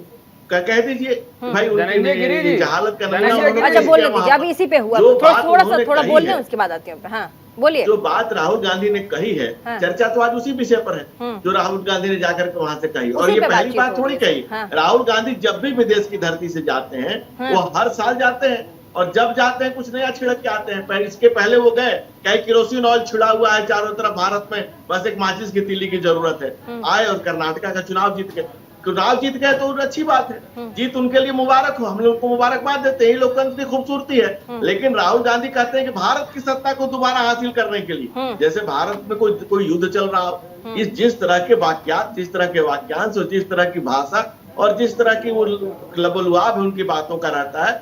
कह दीजिए भाई उनकी जहालत का नमूना। अच्छा बोलने दीजिए, अभी इसी पे हुआ, थोड़ा बोल रहे हैं, उसके बाद आते हैं। हाँ बोलिए। जो बात राहुल गांधी ने कही है, चर्चा तो आज उसी विषय पर है जो राहुल गांधी ने जाकर के वहां से कही, और ये पहली बात थोड़ी कही। राहुल गांधी जब भी विदेश की धरती से जाते हैं वो हर साल जाते हैं, और जब जाते हैं कुछ नया छिड़क के आते हैं। इसके पहले वो गए, कहीं केरोसिन ऑयल छिड़ा हुआ है चारों तरफ भारत में, बस एक माचिस की तीली की जरूरत है। आए और कर्नाटका का चुनाव जीत गए। चुनाव जीत गए तो अच्छी बात है, जीत उनके लिए मुबारक हो, हम लोग को मुबारकबाद देते हैं, लोकतंत्र की खूबसूरती है। लेकिन राहुल गांधी कहते हैं कि भारत की सत्ता को दोबारा हासिल करने के लिए, जैसे भारत में कोई युद्ध चल रहा हो, जिस तरह के वाक्यात, जिस तरह के वाक्यांश और जिस तरह की भाषा और जिस तरह की वो लबलुआब है उनकी बातों का रहता है,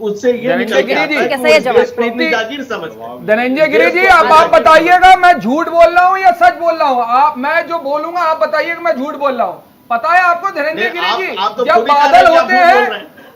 उससे ये धनंजय गिरी समझ। धनंजय गिरी जी, अब आप बताइएगा मैं झूठ बोल रहा हूँ या सच बोल रहा हूँ? आप, मैं जो बोलूंगा आप बताइएगा मैं झूठ बोल रहा हूँ। पता है आपको धनंजय गिरी जी, जब बादल होते हैं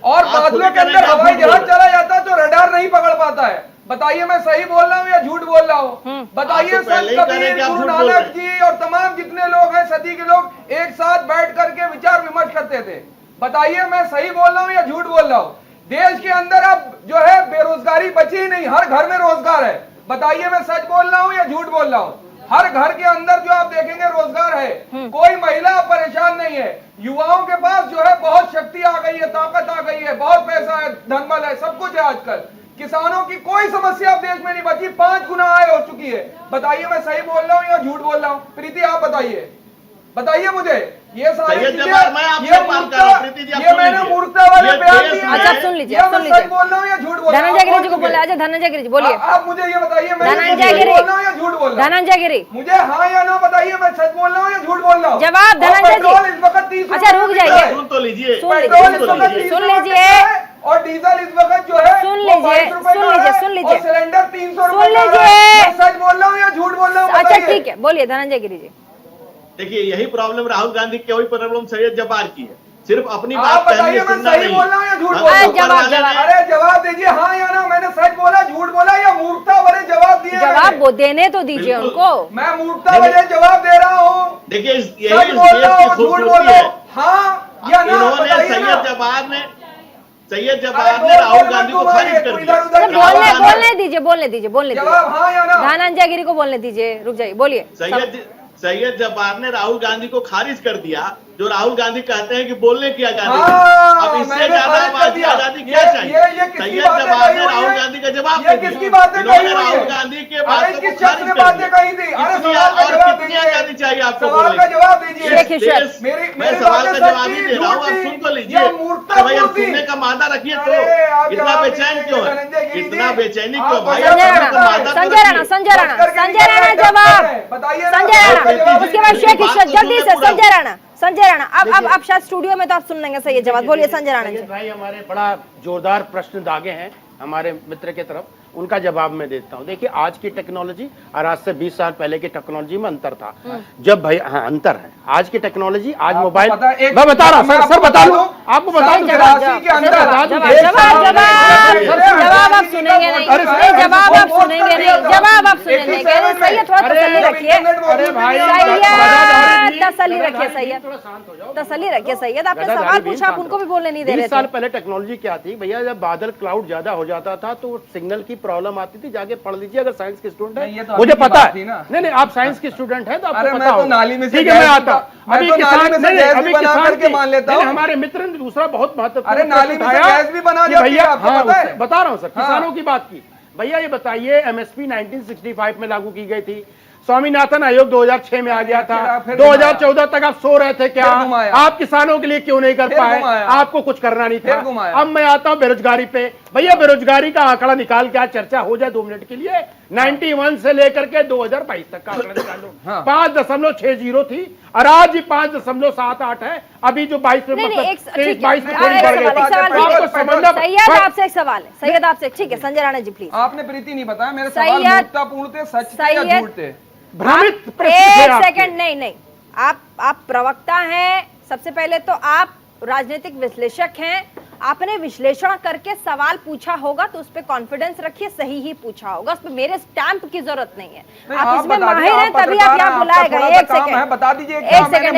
और बादलों के अंदर हवाई जहाज चला जाता है तो रडार नहीं पकड़ पाता है। बताइए मैं सही बोल रहा हूँ या झूठ बोल रहा हूँ? बताइए। संत कबीर, गुरु नानक जी और तमाम जितने लोग हैं सदी के लोग एक साथ बैठ करके विचार विमर्श करते थे। बताइए मैं सही बोल रहा हूँ या झूठ बोल रहा हूँ? देश के अंदर अब जो है बेरोजगारी बची ही नहीं, हर घर में रोजगार है। बताइए मैं सच बोल रहा हूँ या झूठ बोल रहा हूँ? हर घर के अंदर जो आप देखेंगे रोजगार है, कोई महिला परेशान नहीं है। युवाओं के पास जो है बहुत शक्ति आ गई है, ताकत आ गई है, बहुत पैसा है, धनबल है, सब कुछ है आजकल। किसानों की कोई समस्या अब देश में नहीं बची, 5 गुना आय हो चुकी है। बताइए मैं सही बोल रहा हूँ या झूठ बोल रहा हूँ? प्रीति आप बताइए, बताइए मुझे। ये सारी चीजें, ये मैंने मूर्खता वाले बयान दिए। अच्छा सुन लीजिए, सुन लीजिए। सच बोल रहा हूँ या झूठ बोल रहा हूँ? धनंजय गिरी जी को बोलिए। अच्छा धनंजय गिरी जी बोलिए। आप मुझे ये बताइए, मैं धनंजय गिरी बोल रहा हूँ या झूठ बोल रहा हूँ? धनंजय गिरी मुझे हाँ या ना बताइए, मैं सच बोल रहा हूँ या झूठ बोल रहा हूँ? जवाब धनंजय जी। इस वक्त 30। अच्छा रुक जाइए, सुन तो लीजिए, सुन लीजिए और डीजल इस वक्त जो है सुन लीजिए सिलेंडर 300 सुन लीजिए। सच बोल रहा हूँ या झूठ बोल रहा हूँ? अच्छा ठीक है, बोलिए धनंजय गिरी जी। देखिए यही प्रॉब्लम राहुल गांधी की, वही प्रॉब्लम सैयद जब्बार की है। सिर्फ अपनी बात आप बताइए मैं सही बोल रहा हूँ या झूठ बोल रहा हूँ? अरे जवाब दीजिए, हाँ या ना, मैंने सच बोला झूठ बोला या मूर्खता वाले जवाब दिए? जवाब देने तो दीजिए उनको। मैं मूर्खता वाले जवाब दे रहा हूँ। देखिए सच बोल रहा हूँ झूठ बोल रहा हूँ? हाँ या ना बताइए। सैयद जब्बार ने राहुल गांधी को खारिज कर दिया। बोलने दीजिए जवाब हाँ या ना? धनंजय गिरी को बोलने दीजिए, रुक जाइए, बोलिए। सैयद जब्बार ने राहुल गांधी को खारिज कर दिया, जो राहुल गांधी कहते हैं कि बोलने की आजादी। अब इससे ज्यादा आजादी क्या चाहिए? सैयद जब्बार ने राहुल गांधी का जवाब दिया। किसकी बातें कही? राहुल गांधी के बातों को खारिज कर बातें कही थी। अरे सवाल का जवाब कितनी आजादी चाहिए आपको? सवाल का जवाब दीजिए। मैं सवाल का जवाब ही दे रहा हूँ, आप सुन तो लीजिए। भाई आप सुनने का मादा रखिए तो इतना बेचैन क्यों है? इतना बेचैनी क्यों भाई? संजय राणा जवाब बताइए। संजय राणा, उसके बाद शेख इशरत, जल्दी से संजय राणा। अब आप शायद स्टूडियो में तो आप सुन लेंगे सही जवाब। बोलिए संजय राणा जी। भाई हमारे बड़ा जोरदार प्रश्न दागे हैं हमारे मित्र के तरफ, उनका जवाब मैं देता हूं। देखिए आज की टेक्नोलॉजी और आज से 20 साल पहले की टेक्नोलॉजी में अंतर था। जब भाई अंतर है, आज की टेक्नोलॉजी, आज मोबाइल, मैं बता रहा हूं सर बता दूं आपको, बता दूं जवाब आप सुनेंगे नहीं, जवाब आप सुनेंगे नहीं, जवाब आप सुनेंगे सही है, थोड़ा तसल्ली रखिए, तसल्ली रखिए, सही है, तसल्ली रखिए, सही है। आपने सवाल पूछा, आप उनको भी बोलने नहीं दे रहे थे। 20 साल पहले टेक्नोलॉजी क्या थी भैया, जब बादल क्लाउड ज्यादा हो जाता था तो सिग्नल की प्रॉब्लम आती थी, जाके पढ़ लीजिए अगर साइंस के स्टूडेंट है, मुझे पता है। नहीं आप साइंस के स्टूडेंट हैं तो आपको पता होगा। नाली में से ठीक है, मैं आता हूं। अभी किसान के मान लेता हूं, हमारे मित्र ने दूसरा बहुत महत्वपूर्ण, अरे नाली में से गैस भी बना जाती है, आपको पता है? बता रहा हूं सर, किसानों की बात की। भैया ये बताइए, एमएसपी 1965 में लागू की गई थी, स्वामीनाथन आयोग 2006 में आ गया था, 2014 तक आप सो रहे थे क्या? आप किसानों के लिए क्यों नहीं कर पाए? आपको कुछ करना नहीं था। अब मैं आता हूं बेरोजगारी पे। भैया बेरोजगारी का आंकड़ा निकाल के आज चर्चा हो जाए 2 मिनट के लिए। 91 से लेकर के 2022 तक का आंकड़ा निकालो, 5.60 थी और आज ही 5.78 है। अभी जो 22 में 23-22 में थोड़ी बढ़ गई। सैयद आपसे एक सवाल है, सैयद आपसे, ठीक है संजय राणा जी प्लीज। आपने प्रीति नहीं बताया मेरे सवाल मुद्दापूर्ण थे, सच थे या झूठ थे? एक सेकंड, नहीं, आप प्रवक्ता हैं, सबसे पहले तो आप राजनीतिक विश्लेषक हैं, आपने विश्लेषण करके सवाल पूछा होगा तो उस पर कॉन्फिडेंस रखिए, सही ही पूछा होगा, उस पर मेरे स्टैंप की जरूरत नहीं है। आप इसमें माहिर हैं तभी आप यहाँ बुलाए गए। एक सेकंड, बता दीजिए, एक सेकंड,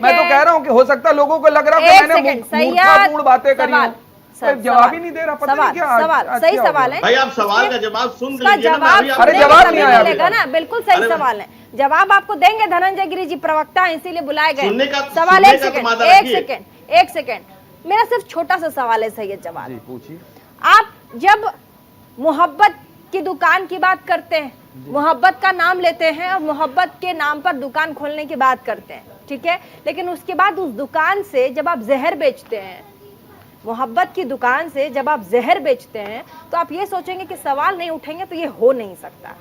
मैं तो कह रहा हूँ कि हो सकता है लोगों को लग रहा है कि मैंने मूर्खतापूर्ण बातें करी हैं। जवाब ही नहीं दे रहा, पता नहीं क्या सवाल, सही सवाल है भाई, आप सवाल का जवाब सुन लीजिए ना। जवाब नहीं आया ना, बिल्कुल सही सवाल है, जवाब आपको देंगे। धनंजय गिरी जी प्रवक्ता हैं, इसीलिए बुलाए गए। सवाल एक सेकंड, मेरा सिर्फ छोटा सा सवाल है सैयद जवाब, पूछिए। आप जब मोहब्बत की दुकान की बात करते हैं, मोहब्बत का नाम लेते हैं और मोहब्बत के नाम पर दुकान खोलने की बात करते हैं, ठीक है, लेकिन उसके बाद उस दुकान से जब आप जहर बेचते हैं, मोहब्बत की दुकान से जब आप जहर बेचते हैं, तो आप ये सोचेंगे कि सवाल नहीं उठेंगे तो ये हो नहीं सकता।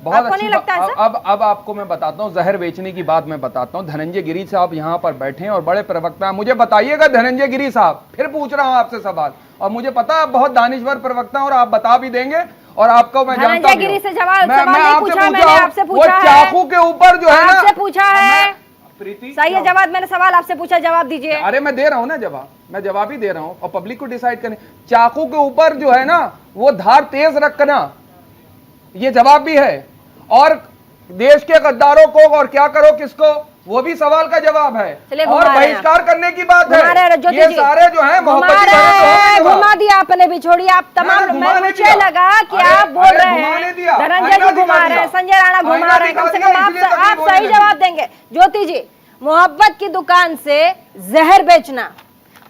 बहुत अच्छी बात। अब आपको मैं बताता हूँ, जहर बेचने की बात मैं बताता हूँ। धनंजय गिरी साहब यहाँ पर बैठे हैं और बड़े प्रवक्ता हैं, मुझे बताइएगा धनंजय गिरी साहब, फिर पूछ रहा हूँ आपसे सवाल, और मुझे पता है आप बहुत दानिश्वर प्रवक्ता हैं और आप बता भी देंगे, और आपको मैं जानता हूँ। गिरी से सवाल नहीं पूछा, मैंने आपसे पूछा है, चाकू के ऊपर जो है आपसे पूछा है, सही है जवाब, मैंने सवाल आपसे पूछा, जवाब दीजिए। अरे मैं दे रहा हूँ ना जवाब, मैं जवाब ही दे रहा हूँ और पब्लिक को डिसाइड करने। चाकू के ऊपर जो है ना वो धार तेज रखना, ये जवाब भी है, और देश के गद्दारों को और क्या करो किसको, वो भी सवाल का जवाब है, और बहिष्कार करने की बात है। ये सारे जो है घुमा दिया आपने भी, छोड़िए आप तमाम। मुझे लगा कि आप बोल रहे हैं धनंजय जी घुमा रहे हैं, संजय राणा घुमा रहे हैं, कम से कम आप सही जवाब देंगे। ज्योति जी, मोहब्बत की दुकान से जहर बेचना,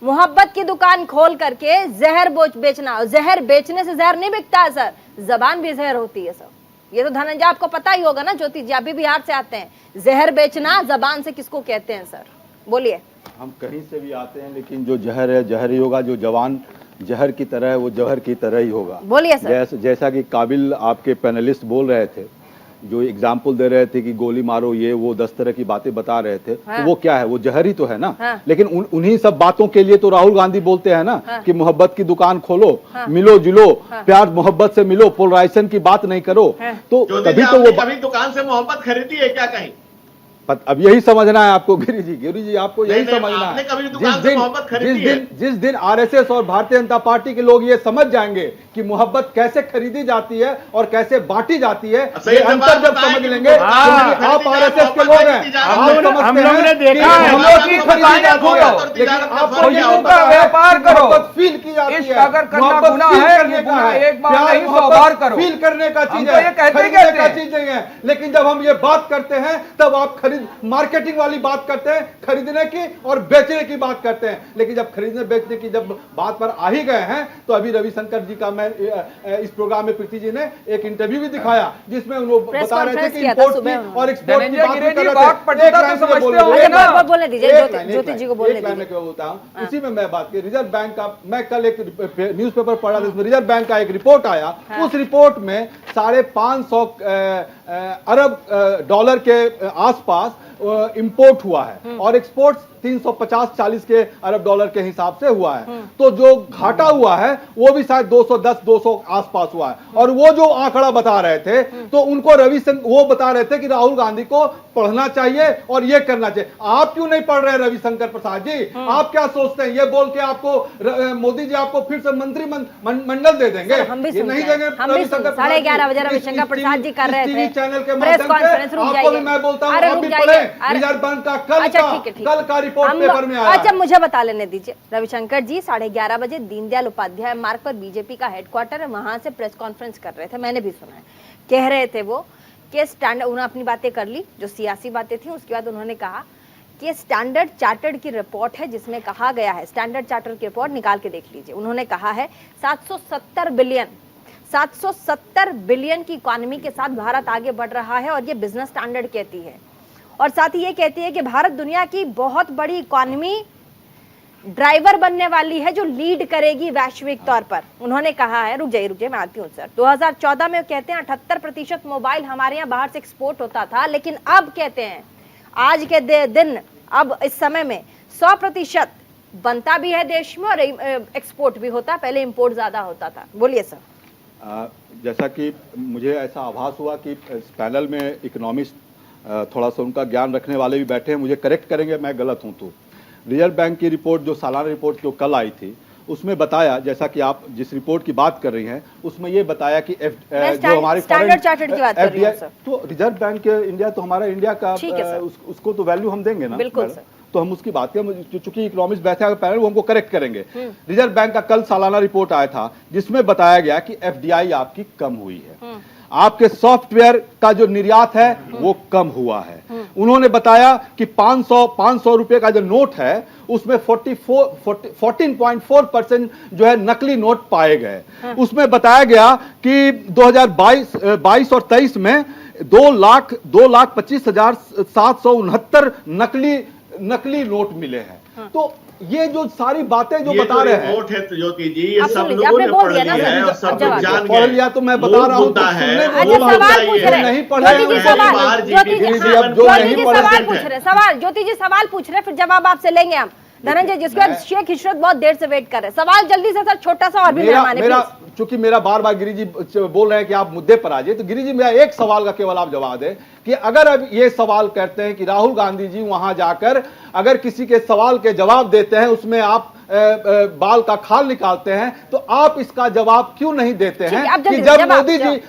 मोहब्बत की दुकान खोल करके जहर बेचना, जहर बेचने से जहर नहीं बिकता है सर, जबान भी जहर होती है सर, ये तो धनंजय आपको पता ही होगा ना। ज्योति जी आप भी बिहार से आते हैं, जहर बेचना जबान से किसको कहते हैं सर, बोलिए। हम कहीं से भी आते हैं, लेकिन जो जहर है जहर ही होगा, जो जवान जहर की तरह है वो जहर की तरह ही होगा। बोलिए सर। जैसा कि काबिल आपके पैनलिस्ट बोल रहे थे, जो एग्जाम्पल दे रहे थे कि गोली मारो, ये वो 10 तरह की बातें बता रहे थे, हाँ। तो वो क्या है, वो जहर ही तो है ना, हाँ। लेकिन उन्हीं सब बातों के लिए तो राहुल गांधी बोलते हैं ना, हाँ। कि मोहब्बत की दुकान खोलो, हाँ। मिलो जुलो, हाँ। प्यार मोहब्बत से मिलो, पोलराइजेशन की बात नहीं करो, हाँ। तो तभी तो वो कभी दुकान से मोहब्बत खरीदी है क्या कहीं? अब यही समझना है आपको गिरी जी आपको यही समझना है। जिस दिन आरएसएस और भारतीय जनता पार्टी के लोग ये समझ जाएंगे कि मोहब्बत कैसे खरीदी जाती है और कैसे बांटी जाती है, ये अंतर जब समझ लेंगे, आप आरएसएस के लोग हैं, हम लोगों ने देखा व्यापार करो, फील की जाती है, अगर करना गुनाह है, एक बार नहीं 100 बार करो, फील करने का चीज है, खरीदने का चीज नहीं है। लेकिन जब हम ये बात करते हैं तब आप मार्केटिंग वाली बात करते हैं, खरीदने की और बेचने की बात करते हैं। लेकिन जब खरीदने बेचने की जब बात पर आ ही गए हैं, तो अभी रविशंकर जी का मैं इस प्रोग्राम में प्रीति जी ने एक इंटरव्यू भी दिखाया, जिसमें उन्होंने बता रहे थे कि इंपोर्ट की और एक्सपोर्ट की बात कर रहे थे। ज्योति जी को बोलने मैं क्यों बोलता हूं, उसी में मैं बात की रिजर्व बैंक का। मैं कल एक न्यूज़पेपर पढ़ा था, उसमें रिजर्व बैंक का एक रिपोर्ट आया, उस रिपोर्ट में 550 अरब डॉलर के आसपास इंपोर्ट हुआ है और एक्सपोर्ट 350-40 के अरब डॉलर के हिसाब से हुआ है, तो जो घाटा हुआ है वो भी शायद 210-200 आसपास हुआ है। और वो जो आंकड़ा बता रहे थे तो उनको वो बता रहे थे कि राहुल गांधी को पढ़ना चाहिए और ये करना चाहिए। आप क्यों नहीं पढ़ रहे रविशंकर प्रसाद जी? आप क्या सोचते हैं ये बोल के आपको मोदी जी आपको फिर से मंत्री मंडल दे देंगे? ये नहीं देंगे। 11:30 बजे रविशंकर प्रसाद जी कर रहे थे चैनल के प्रेस कॉन्फ्रेंस। आपको भी मैं बोलता हूँ आप भी पढ़े रिजर्व बैंक का कल का रिपोर्ट पेपर में आया। अच्छा मुझे बता लेने दीजिए रविशंकर जी, 11:30 बजे दीनदयाल उपाध्याय मार्ग पर बीजेपी का हेडक्वार्टर है, वहां से प्रेस कॉन्फ्रेंस कर रहे थे, मैंने भी सुना है। कह रहे थे वो कि स्टैंडर्ड, उन्होंने अपनी बातें कर ली जो सियासी बातें थी, उसके बाद उन्होंने कहा कि स्टैंडर्ड चार्टर्ड की रिपोर्ट है जिसमें कहा गया है, स्टैंडर्ड चार्टर्ड की रिपोर्ट निकाल के देख लीजिए, उन्होंने कहा है 770 बिलियन की इकोनॉमी के साथ भारत आगे बढ़ रहा है और ये बिजनेस स्टैंडर्ड कहती है। और साथ ही ये कहती है कि भारत दुनिया की बहुत बड़ी इकोनॉमी ड्राइवर बनने वाली है जो लीड करेगी वैश्विक तौर पर। उन्होंने कहा है, रुक जाइए मैं आती हूँ सर, 2014 में कहते हैं 78% मोबाइल हमारे यहाँ बाहर से एक्सपोर्ट होता था, लेकिन अब कहते हैं आज के दिन अब इस समय में 100% बनता भी है देश में और एक्सपोर्ट भी होता, पहले इंपोर्ट ज्यादा होता था। बोलिए सर। जैसा कि मुझे ऐसा आभास हुआ कि इस पैनल में इकोनॉमिस्ट थोड़ा सा उनका ज्ञान रखने वाले भी बैठे हैं, मुझे करेक्ट करेंगे मैं गलत हूं तो। रिजर्व बैंक की रिपोर्ट जो सालाना रिपोर्ट जो कल आई थी उसमें बताया, जैसा कि आप जिस रिपोर्ट की बात कर रही हैं उसमें ये बताया कि जो हमारी स्टैंडर्ड चार्टर्ड की बात कर रही हूं सर, तो रिजर्व बैंक इंडिया तो हमारा इंडिया का उसको तो वैल्यू हम देंगे ना, बिल्कुल सर। तो हम उसकी बात करें, चूंकि इकोनॉमिस्ट बैठे हैं पैनल वो हमको करेक्ट करेंगे। रिजर्व बैंक का कल सालाना रिपोर्ट आया था जिसमें बताया गया कि एफडीआई आपकी कम हुई है, आपके सॉफ्टवेयर का जो निर्यात है वो कम हुआ है। उन्होंने बताया कि 500 रुपए का जो नोट है उसमें 14.4% जो है नकली नोट पाए गए। उसमें बताया गया कि 2022 और 23 में 2,25,769 नकली नोट मिले हैं। तो ये जो सारी बातें जो बता रहे हैं, वोट है तो ज्योति जी, ये सब लोगों ने पढ़ लिया है और सब लोग जान पढ़ लिया, तो मैं बता रहा हूँ नहीं पढ़े ज्योति जी सवाल पूछ रहे, फिर जवाब आपसे लेंगे हम। धनंजय, जिसके बाद शेख इशरत बहुत देर से वेट कर रहे हैं, सवाल जल्दी से सर, छोटा सा और भी चूंकि मेरा बार बार गिरी जी बोल रहे हैं कि आप मुद्दे पर आ जाइए, तो गिरी जी मेरा एक सवाल का केवल आप जवाब दें कि अगर अब ये सवाल करते हैं कि राहुल गांधी जी वहां जाकर अगर किसी के सवाल के जवाब देते हैं उसमें आप बाल का खाल निकालते हैं, तो आप इसका जवाब क्यों नहीं देते हैं कि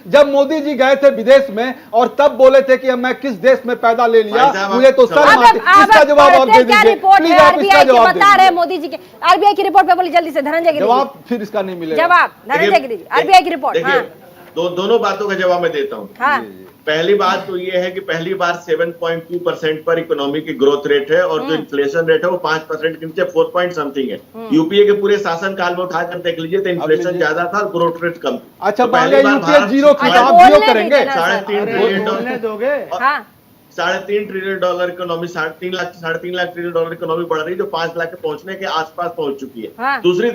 जब मोदी जी गए थे विदेश में और तब बोले थे कि मैं किस देश में पैदा ले लिया, मुझे तो शर्म आती है। इसका जवाब आप दे दीजिए प्लीज, आप इसका जवाब बता रहे मोदी जी के आरबीआई की रिपोर्ट पे, बोलिए जल्दी से धनंजय गिरी। जवाब फिर इसका नहीं मिलेगा जवाब, धनंजय गिरी आरबीआई की रिपोर्ट। दोनों बातों का जवाब मैं देता हूँ। पहली बात तो ये है कि पहली बार 7.2% पर इकोनॉमी की ग्रोथ रेट है और जो इन्फ्लेशन रेट है वो 5% के नीचे 4 पॉइंट समथिंग है। यूपीए के पूरे शासन काल में उठाकर देख लीजिए तो इन्फ्लेशन ज्यादा था और ग्रोथ रेट कम। अच्छा, पहले यूपीए जीरो की आप जीरो करेंगे, $3.5 trillion dollar economy, $3.5 trillion dollar economy बढ़ रही है जो 5 लाख के पहुंचने के आसपास पहुंच चुकी है। दूसरी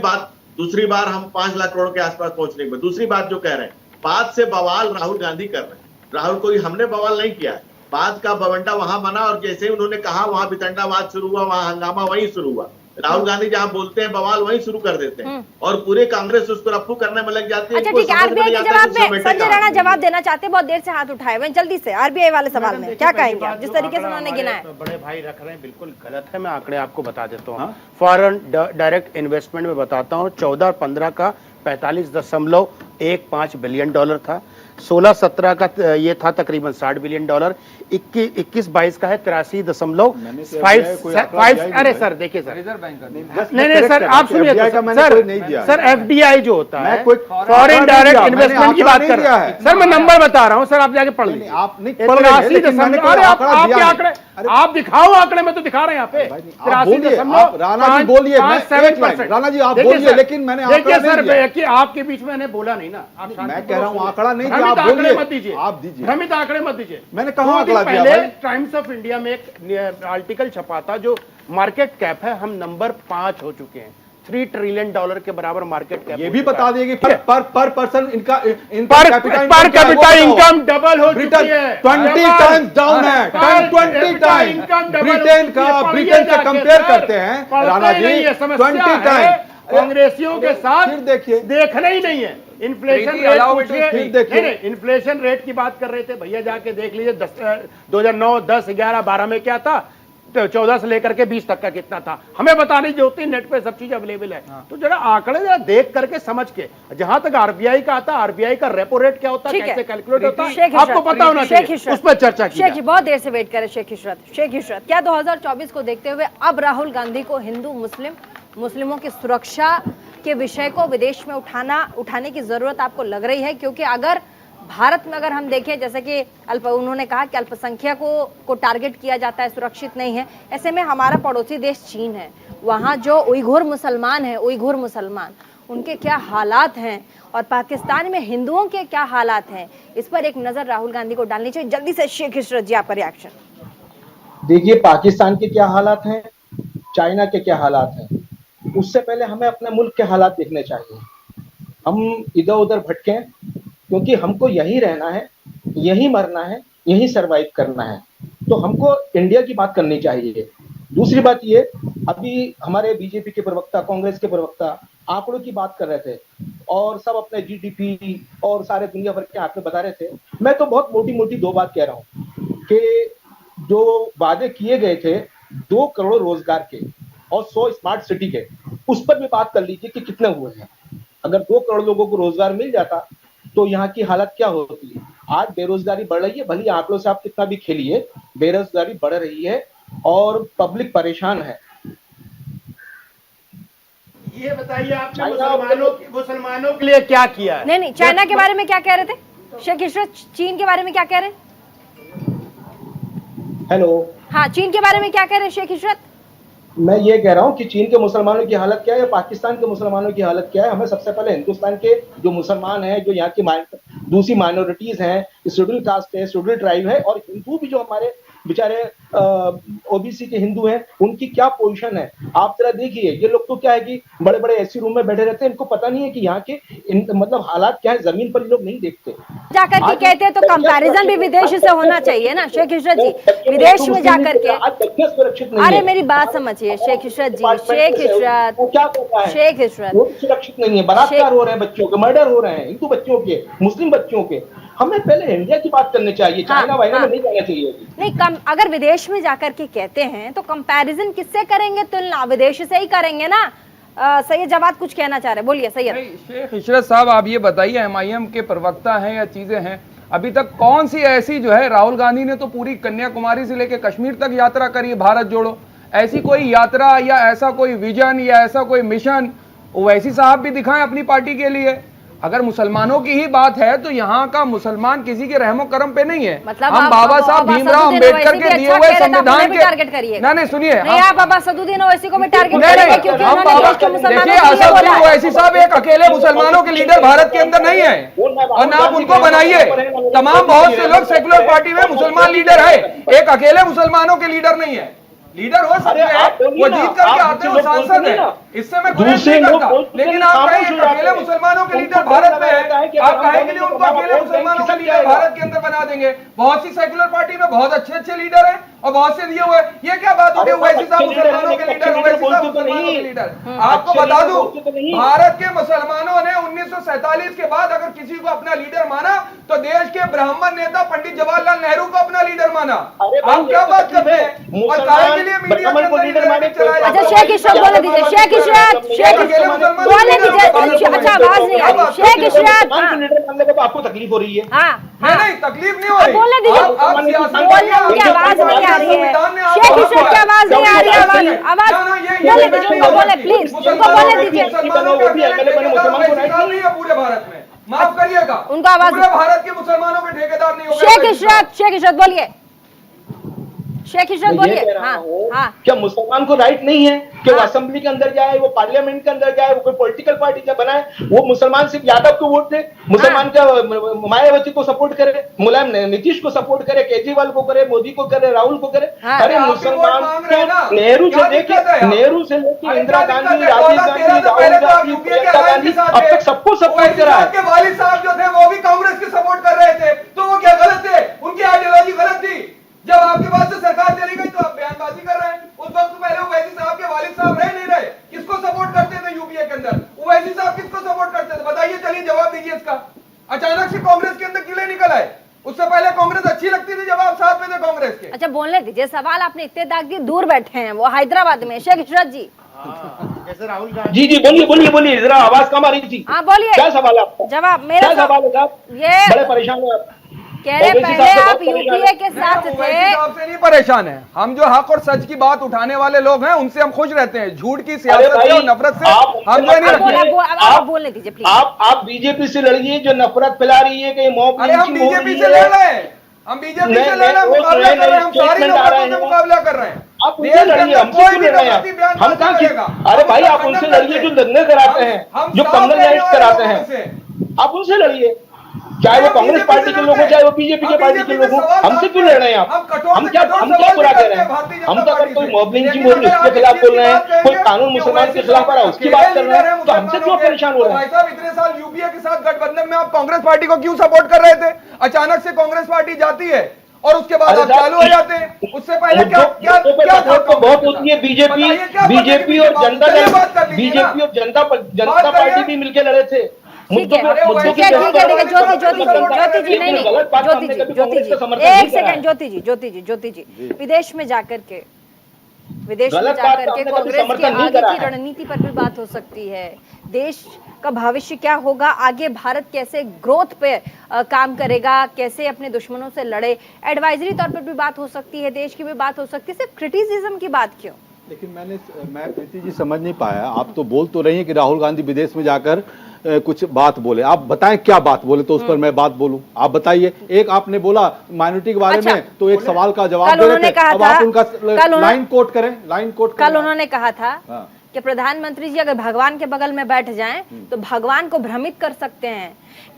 बार हम 5 लाख करोड़ के आसपास पहुंचने के बाद दूसरी बात जो कह रहे हैं, बात से बवाल राहुल गांधी कर रहे हैं। राहुल कोई हमने बवाल नहीं किया है, बात का बवंडा वहां बना और जैसे ही उन्होंने कहा वहां वितंडावाद शुरू हुआ, वहां हंगामा वहीं शुरू हुआ। राहुल गांधी जहां बोलते हैं बवाल वहीं शुरू कर देते हैं और पूरे कांग्रेस उसको रफ्फू करने में लग जाती है। अच्छा ठीक है, आरबीआई के जवाब में संजय राणा जवाब देना चाहते हैं, बहुत देर से हाथ उठाए हुए, जल्दी से आरबीआई वाले सवाल में क्या कहेंगे आप, जिस तरीके से उन्होंने गिना है। बड़े भाई रख रहे हैं बिल्कुल गलत है, मैं आंकड़े आपको बता देता हूँ। फॉरेन डायरेक्ट इन्वेस्टमेंट में बताता हूँ, 14-15 का 45.15 बिलियन डॉलर था, 16-17 का ये था तकरीबन $60 बिलियन, 21-22 का है 83.5। अरे सर देखिए सर, रिजर्व बैंक का नहीं सर आप सुनिए सर, एफडीआई जो होता है फॉरेन डायरेक्ट इन्वेस्टमेंट की बात कर रहा है सर, मैं नंबर बता रहा हूँ सर, आप जाके पढ़ लीजिए। आप आंकड़े आप दिखाओ, आंकड़े में तो दिखा रहे हैं यहाँ पे। राणा जी बोलिए, राणा जी आप बोलिए, लेकिन मैंने देखिए सर कि आपके बीच में मैंने बोला नहीं ना, मैं कह रहा हूँ आंकड़ा नहीं, आप बोलिए, मत दीजिए, आप दीजिए, भ्रमित आंकड़े मत दीजिए। मैंने कहा आंकड़ा दिया पहले टाइम्स ऑफ इंडिया में एक आर्टिकल छपा था जो मार्केट कैप है, हम नंबर 5 हो चुके हैं, 3 ट्रिलियन डॉलर के बराबर मार्केट कैप। ये भी बता देंगे पर पर्सन इनका पर कैपिटा इनकम डबल हो चुकी है, 20 टाइम्स डाउन है, 20 टाइम ब्रिटेन का कंपेयर करते हैं राणा जी, 20 टाइम कांग्रेसियों के साथ फिर देखिए देखना ही नहीं है। इन्फ्लेशन रेट पूछिए, नहीं इन्फ्लेशन रेट की बात कर रहे थे भैया, जाके देख लीजिए 2009, 10, 11, 12 में क्या था, 14 से लेकर के 20 तक का कितना था, हमें बताने जो होती है, नेट पे सब चीज अवेलेबल है। तो जरा आंकड़े जरा देख करके समझ के, जहां तक आरबीआई का आता, आरबीआई का रेपो रेट क्या होता है, कैसे कैलकुलेट होता है, आपको पता होना चाहिए, उस पर चर्चा की। बहुत देर से वेट करे शेख इशरत, क्या 2024 को देखते हुए अब राहुल गांधी को हिंदू मुस्लिमों की सुरक्षा के विषय को विदेश में उठाने की जरूरत आपको लग रही है? क्योंकि अगर भारत में अगर हम देखें, जैसे कि उन्होंने कहा कि अल्पसंख्यकों को टारगेट किया जाता है, सुरक्षित नहीं है, ऐसे में हमारा पड़ोसी देश चीन है, वहाँ जो उइघुर मुसलमान उनके क्या हालात हैं और पाकिस्तान में हिंदुओं के क्या हालात हैं, इस पर एक नजर राहुल गांधी को डालनी चाहिए। जल्दी से शेख इशरत जी आपका रिएक्शन। देखिए, पाकिस्तान के क्या हालात हैं, चाइना के क्या हालात हैं, उससे पहले हमें अपने मुल्क के हालात देखने चाहिए। हम इधर उधर भटकें, क्योंकि हमको यहीं रहना है, यहीं मरना है, यहीं सरवाइव करना है, तो हमको इंडिया की बात करनी चाहिए। दूसरी बात ये, अभी हमारे बीजेपी के प्रवक्ता, कांग्रेस के प्रवक्ता आंकड़ों की बात कर रहे थे और सब अपने जीडीपी और सारे दुनिया भर के आंकड़े बता रहे थे। मैं तो बहुत मोटी दो बात कह रहा हूँ कि जो वादे किए गए थे 2 करोड़ रोजगार के और 100 स्मार्ट सिटी के, उस पर भी बात कर लीजिए कि कितने हुए हैं। अगर 2 करोड़ लोगों को रोजगार मिल जाता तो यहाँ की हालत क्या होती है। आज बेरोजगारी बढ़ रही है, भले आंकड़ों से आप कितना भी खेलिए, बेरोजगारी बढ़ रही है और पब्लिक परेशान है। ये बताइए आपने मुसलमानों के लिए क्या किया है? नहीं, चाइना के बारे में क्या कह रहे थे शेख इशरत? चीन के बारे में क्या कह रहे हैं? हेलो, हाँ, चीन के बारे में क्या कह रहे हैं शेख इशरत? मैं ये कह रहा हूँ कि चीन के मुसलमानों की हालत क्या है या पाकिस्तान के मुसलमानों की हालत क्या है। हमें सबसे पहले हिंदुस्तान के जो मुसलमान हैं, जो यहाँ की दूसरी माइनॉरिटीज हैं, शेड्यूल कास्ट है, शेड्यूल ट्राइब है, और हिंदू भी जो हमारे बेचारे ओबीसी के हिंदू हैं, उनकी क्या पोजीशन है आप जरा देखिए। ये लोग तो क्या है कि बड़े बड़े एसी रूम में बैठे रहते हैं, इनको पता नहीं है कि यहाँ के मतलब हालात क्या है, जमीन पर ये लोग नहीं देखते। जाकर के कहते हैं तो कंपैरिजन भी विदेश से होना चाहिए ना शेख इशरत जी, विदेश में जाकर के। सुरक्षित नहीं, अरे मेरी बात समझिए शेख इशरत जी, शेख इशरत सुरक्षित नहीं है। बलात्कार हो रहे हैं बच्चों के, मर्डर हो रहे हैं हिंदू बच्चों के, मुस्लिम बच्चों के। हमें पहले इंडिया की बात करनी चाहिए, चाइना वाइना में नहीं जाना चाहिए। नहीं, अगर विदेश में जाकर के कहते हैं तो कंपैरिजन किससे करेंगे? तुलना विदेश से ही करेंगे ना। सैयद जवाद कुछ कहना चाह रहे, बोलिए सैयद। शेख इशरत साहब, आप ये बताइए, एमआईएम के प्रवक्ता हैं या चीजें हैं, अभी तक कौन सी ऐसी जो है, राहुल गांधी ने तो पूरी कन्याकुमारी से लेकर कश्मीर तक यात्रा करी है, भारत जोड़ो, ऐसी कोई यात्रा या ऐसा कोई विजन या ऐसा कोई मिशन ओवैसी साहब भी दिखाएं अपनी पार्टी के लिए। अगर मुसलमानों की ही बात है तो यहाँ का मुसलमान किसी के रहमो करम पे नहीं है। मतलब हम बाबा साहब भीमराव अंबेडकर के दिए हुए संविधान के टारगेट करिए। नहीं सुनिए, आप बाबा सदुद्दीन ओवैसी को भी टारगेट करेंगे क्योंकि उन्होंने देश के मुसलमानों देखिए, असदुद्दीन ओवैसी साहब एक अकेले मुसलमानों के लीडर भारत के अंदर नहीं है और ना आप उनको बनाइए। तमाम बहुत से लोग सेकुलर पार्टी में मुसलमान लीडर है, एक अकेले मुसलमानों के लीडर नहीं है। लीडर हो सकते हैं, वो जीत करके आते हैं, वो सांसद है, इससे मैं गुरेज नहीं करता, लेकिन आप कहें अकेले मुसलमानों के लीडर भारत में है, आप कहेंगे लिए उनको अकेले मुसलमानों के लीडर भारत के अंदर बना देंगे। बहुत सी सेकुलर पार्टी में बहुत अच्छे लीडर हैं और बहुत से दिए हुए, ये क्या बात होगी ओवैसी साहब मुसलमानों के लीडर, ओवैसी साहब मुसलमानों के लीडर। आपको बता दूं, भारत के मुसलमानों ने 1947 के बाद अगर किसी को अपना लीडर माना तो देश के ब्राह्मण नेता पंडित जवाहरलाल नेहरू को अपना लीडर माना। आप क्या बात करते हैं? और काहे के लिए मीडिया के अंदर चलाया? अच्छा शेख इशरत बोले दीजिए, शेख इशरत बोले दीजिए। अच्छा आवाज नहीं आ रही शेख इशरत, आपको तकलीफ हो रही है? नहीं, तकलीफ नहीं हो रही, बोले दीजिए, उनकी आवाज नहीं आ रही है, शेख इशरत की आवाज नहीं आ रही है, आवाज बोले दीजिए, उनको बोले प्लीज, उनको बोले दीजिए। पूरे भारत में माफ करिएगा, उनका आवाज, पूरे भारत के मुसलमानों के ठेकेदार नहीं हो गए। शेख इशरत बोलिए, शेख इशरत मैं ये बोलिए। कह रहा हाँ हूँ, हाँ क्या मुसलमान को राइट नहीं है कि वो हाँ। असेंबली के अंदर जाए, वो पार्लियामेंट के अंदर जाए, वो कोई पॉलिटिकल पार्टी का बनाए, वो मुसलमान सिर्फ यादव को वोट दे, मुसलमान का मायावती को सपोर्ट करे, मुलायम नीतीश को सपोर्ट करे, केजरीवाल को करे, मोदी को करे, राहुल को करे। हाँ। अरे मुसलमान को नेहरू से लेके इंदिरा गांधी, राजीव गांधी, राहुल गांधी, प्रियंका गांधी अब तक सबको सपोर्ट करा है। के वालिद साहब जो थे वो भी कांग्रेस की सपोर्ट कर रहे थे, तो वो क्या गलत थे? उनकी आइडियोलॉजी गलत थी। जब आपके पास से सरकार चली गई तो आप बयानबाजी कर रहे हैं। उस वक्त पहले ओवैसी साहब के वालिद साहब रहे नहीं रहे, किसको सपोर्ट करते थे यूपीए के अंदर? ओवैसी साहब किसको सपोर्ट करते थे? बताइए, चलिए जवाब दीजिए इसका। अचानक से कांग्रेस के अंदर किले निकल आए। उससे पहले कांग्रेस अच्छी लगती थी जब आप साथ में थे कांग्रेस के। अच्छा बोलने दीजिए, सवाल आपने इतने दाग दिए, दूर बैठे हैं वो हैदराबाद में। शेख इशरत जी। जैसे राहुल गांधी जी बोलिए जरा, आवाज कम आ रही थी। हाँ बोलिए, क्या सवाल है आपका? जवाब मेरा क्या सवाल है साहब? ये बड़े परेशान है आप। कह रहे पहले आप यूपीए के साथ थे। आपसे नहीं परेशान है हम, जो हक और सच की बात उठाने वाले लोग हैं उनसे हम खुश रहते हैं। झूठ की सियासत से और नफरत से हम जो नहीं रखते। आप बोलने दीजिए प्लीज। आप बीजेपी से लड़िए जो नफरत फैला रही है, कहीं मॉब अरे हम बीजेपी से लड़ रहे हैं, हम बीजेपी से लड़ रहे हैं, मुकाबला कर रहे हैं, हम सारी नफरतों से मुकाबला कर रहे हैं। आप उनसे लड़िए, हमसे क्यों लड़ रहे हैं? हम कहाँ की? अरे भाई आप उनसे लड़िए जो दंगे कराते हैं, जो कम्युनल राइट्स कराते हैं, आप उनसे लड़िए। चाहे वो कांग्रेस पार्टी के लोग हो, चाहे वो बीजेपी के पार्टी के लोग हो, हमसे क्यों लड़ रहे हैं आप? हम क्या बुरा कह रहे हैं? हम तो अगर कोई मॉब लिंचिंग हो रही है उसके खिलाफ बोल रहे हैं, कोई कानून मुसलमान के खिलाफ आ रहा है उसकी बात कर रहे हैं, तो हमसे क्यों परेशान हो रहे हैं? भाई साहब, इतने साल यूपीए के साथ गठबंधन में आप कांग्रेस पार्टी को क्यों सपोर्ट कर रहे थे? अचानक से कांग्रेस पार्टी जाती है और उसके बाद आप चालू हो जाते हैं। उससे पहले क्या बहुत होती है। बीजेपी और जनता पार्टी भी मिलकर लड़े थे। ठीक है, ज्योति जी, विदेश में जाकर के कांग्रेस की आगे की रणनीति पर भी बात हो सकती है। देश का भविष्य क्या होगा, आगे भारत कैसे ग्रोथ पे काम करेगा, कैसे अपने दुश्मनों से लड़े, एडवाइजरी तौर पर भी बात हो सकती है, देश की भी बात हो सकती है। सिर्फ क्रिटिसिज्म की बात क्यों? लेकिन मैं प्रीति जी समझ नहीं पाया। आप तो बोल तो रही हैं कि राहुल गांधी विदेश में जाकर कुछ बात बोले, आप बताएं क्या बात बोले तो उस पर मैं बात बोलूं। आप बताइए। एक आपने बोला माइनॉरिटी के बारे में, तो एक सवाल का जवाब दे रहे थे, अब आप उनका लाइन कोट करें। कल उन्होंने कहा था कि प्रधानमंत्री जी अगर भगवान के बगल में बैठ जाएं तो भगवान को भ्रमित कर सकते हैं,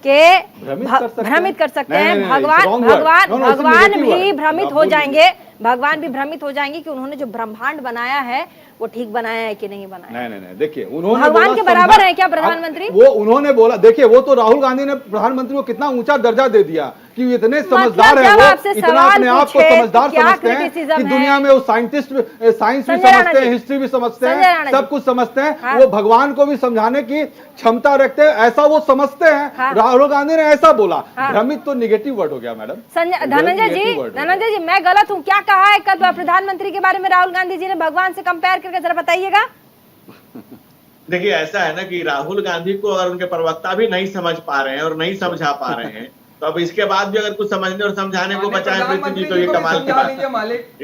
भ्रमित कर सकते हैं। भगवान भी भ्रमित हो जाएंगे, भगवान भी भ्रमित हो जाएंगे कि उन्होंने जो ब्रह्मांड बनाया है वो ठीक बनाया है कि नहीं बनाया। नहीं, देखिए उन्होंने भगवान के बराबर है क्या प्रधानमंत्री? वो उन्होंने बोला, देखिए वो तो राहुल गांधी ने प्रधानमंत्री को कितना ऊंचा दर्जा दे दिया कि वो इतने समझदार है, वो इतना अपने आप को समझदार समझते हैं कि दुनिया में वो साइंटिस्ट, साइंस भी समझते हैं, हिस्ट्री भी समझते हैं, सब कुछ समझते हैं। वो भगवान को भी समझाने की क्षमता रखते हैं, ऐसा वो समझते हैं। राहुल गांधी ने ऐसा बोला। भ्रमित तो निगेटिव वर्ड हो गया मैडम। धनंजय जी, मैं गलत हूँ? क्या कहा है कल प्रधानमंत्री के बारे में राहुल गांधी जी ने भगवान से कंपेयर करके, जरा बताइएगा। देखिए ऐसा है ना कि राहुल गांधी को अगर उनके प्रवक्ता भी नहीं समझ पा रहे हैं और नहीं समझा पा रहे हैं, तो अब इसके बाद भी अगर कुछ समझने और समझाने को बचाए प्रीति जी, तो ये कमाल की बात है।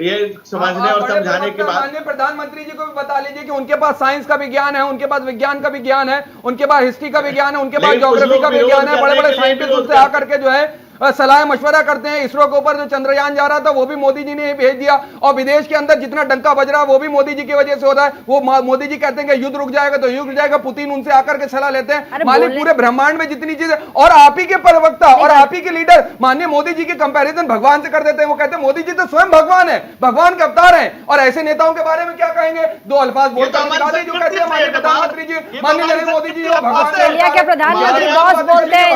ये समझने और समझाने की बात। प्रधानमंत्री जी को भी बता लीजिए कि उनके पास साइंस का भी ज्ञान है, उनके पास विज्ञान का भी ज्ञान है, उनके पास हिस्ट्री का भी ज्ञान है, उनके पास ज्योग्राफी का भी ज्ञान है। बड़े बड़े साइंटिस्ट उनसे आकर के जो है सलाह मशवरा करते हैं। इसरो के ऊपर जो चंद्रयान जा रहा था वो भी मोदी जी ने भेज दिया, और विदेश के अंदर जितना डंका बज रहा है वो भी मोदी जी की वजह से हो रहा है। वो मोदी जी कहते हैं कि युद्ध रुक जाएगा तो युद्ध रुक जाएगा, पुतिन उनसे आकर के सलाह लेते हैं। मालिक पूरे ब्रह्मांड में जितनी चीजें, और आप ही के प्रवक्ता और आप ही के लीडर माननीय मोदी जी के कंपैरिजन भगवान से कर देते हैं। वो कहते हैं मोदी जी तो स्वयं भगवान है, भगवान के अवतार हैं, और ऐसे नेताओं के बारे में क्या कहेंगे? दो अल्फाज बोलते हैं जो कहते हैं माननीय प्रधानमंत्री जी, माननीय नरेंद्र मोदी जी ऑस्ट्रेलिया के प्रधानमंत्री बॉस बोलते हैं,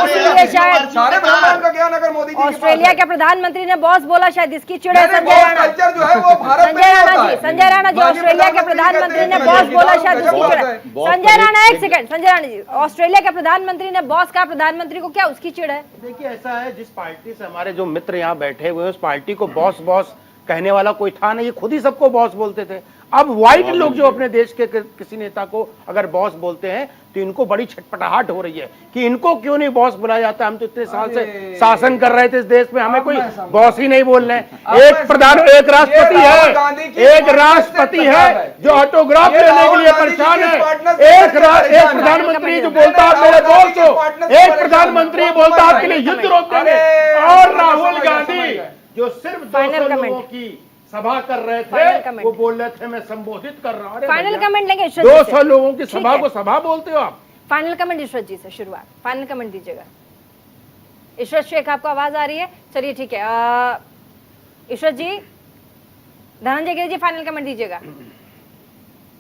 इसीलिए शायद सारे ब्रह्मांड का ज्ञान अगर ऑस्ट्रेलिया के प्रधानमंत्री ने बॉस बोला, शायद इसकी चिड़ है। संजय राणा जी, ऑस्ट्रेलिया के प्रधानमंत्री ने बॉस बोला, शायद उसकी चिड़ है। संजय राणा, एक सेकंड, संजय राणा जी, ऑस्ट्रेलिया के प्रधानमंत्री ने बॉस कहा प्रधानमंत्री को, क्या उसकी चिड़ है? देखिए ऐसा है, जिस पार्टी से हमारे जो मित्र यहाँ बैठे हुए हैं उस पार्टी को बॉस कहने वाला कोई था नहीं, ये खुद ही सबको बॉस बोलते थे। अब व्हाइट लोग जो अपने देश के किसी नेता को अगर बॉस बोलते हैं तो इनको बड़ी छटपटाहट हो रही है कि इनको क्यों नहीं बॉस बुलाया जाता। हम तो इतने साल से शासन कर रहे थे इस देश में, हमें कोई बॉस ही नहीं बोल रहे। एक राष्ट्रपति है जो ऑटोग्राफ लेने के लिए परेशान है, एक प्रधानमंत्री जो बोलता है मेरे बॉस हो, एक प्रधानमंत्री बोलता है आपके लिए युद्ध रोक देंगे, और राहुल गांधी जो सिर्फ 200 लोगों की सभा कर रहे फाइनल थे, कमेंट। वो बोल रहे थे मैं संबोधित कर रहा हूं। अरे फाइनल भैया, कमेंट लेंगे ईश्वर जी से। 200 लोगों की ठीक सभा है। को सभा बोलते हो आप? फाइनल कमेंट ईश्वर जी से शुरुआत, फाइनल कमेंट दीजिएगा। ईश्वर शेख, आपको आवाज आ रही है? चलिए ठीक है, ईश्वर जी, धनंजय गिरी जी फाइनल कमेंट दीजिएगा।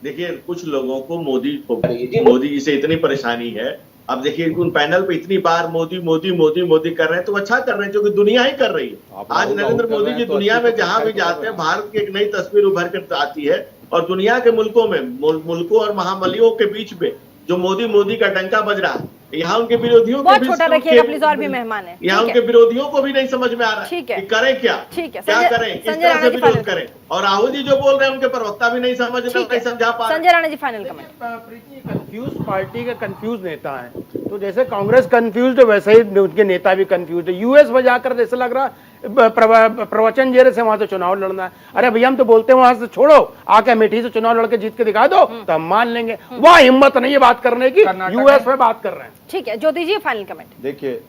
देखिए, कुछ लोगों को मोदी जी से इतनी परेशानी है। अब देखिए, उन पैनल पे इतनी बार मोदी मोदी मोदी मोदी कर रहे हैं, तो अच्छा कर रहे हैं, क्योंकि दुनिया ही कर रही है। आज नरेंद्र मोदी जी दुनिया में जहां भी जाते हैं, भारत की एक नई तस्वीर उभर कर आती है। और दुनिया के मुल्कों में, मुल्कों और महामलियों के बीच में जो मोदी मोदी का डंका बज रहा है, यहाँ उनके विरोधियों को बहुत भी, छोटा रखिएगा प्लीज, और भी मेहमान है। यहाँ उनके विरोधियों को भी नहीं समझ में आ रहा है कि करें क्या, ठीक है, क्या करें, किस तरह से विरोध करें। और राहुल जी जो बोल रहे हैं, उनके प्रवक्ता भी नहीं समझ रहे, नहीं समझा पा रहे। Sanjay Rana ji final comment. प्रीति, कंफ्यूज पार्टी के कंफ्यूज नेता हैं, तो जैसे कांग्रेस कंफ्यूज है वैसे ही उनके नेता भी कंफ्यूज है। यूएस में जाकर जैसे लग रहा प्रवचन जे रहे से वहां से चुनाव लड़ना है। अरे भैया, हम तो बोलते हैं वहां से छोड़ो, आके अमेठी से चुनाव लड़के जीत के दिखा दो तो हम मान लेंगे। वहां हिम्मत नहीं है बात करने की, यूएस में बात कर रहे हैं। ठीक है, ज्योति जी फाइनल कमेंट। देखिए,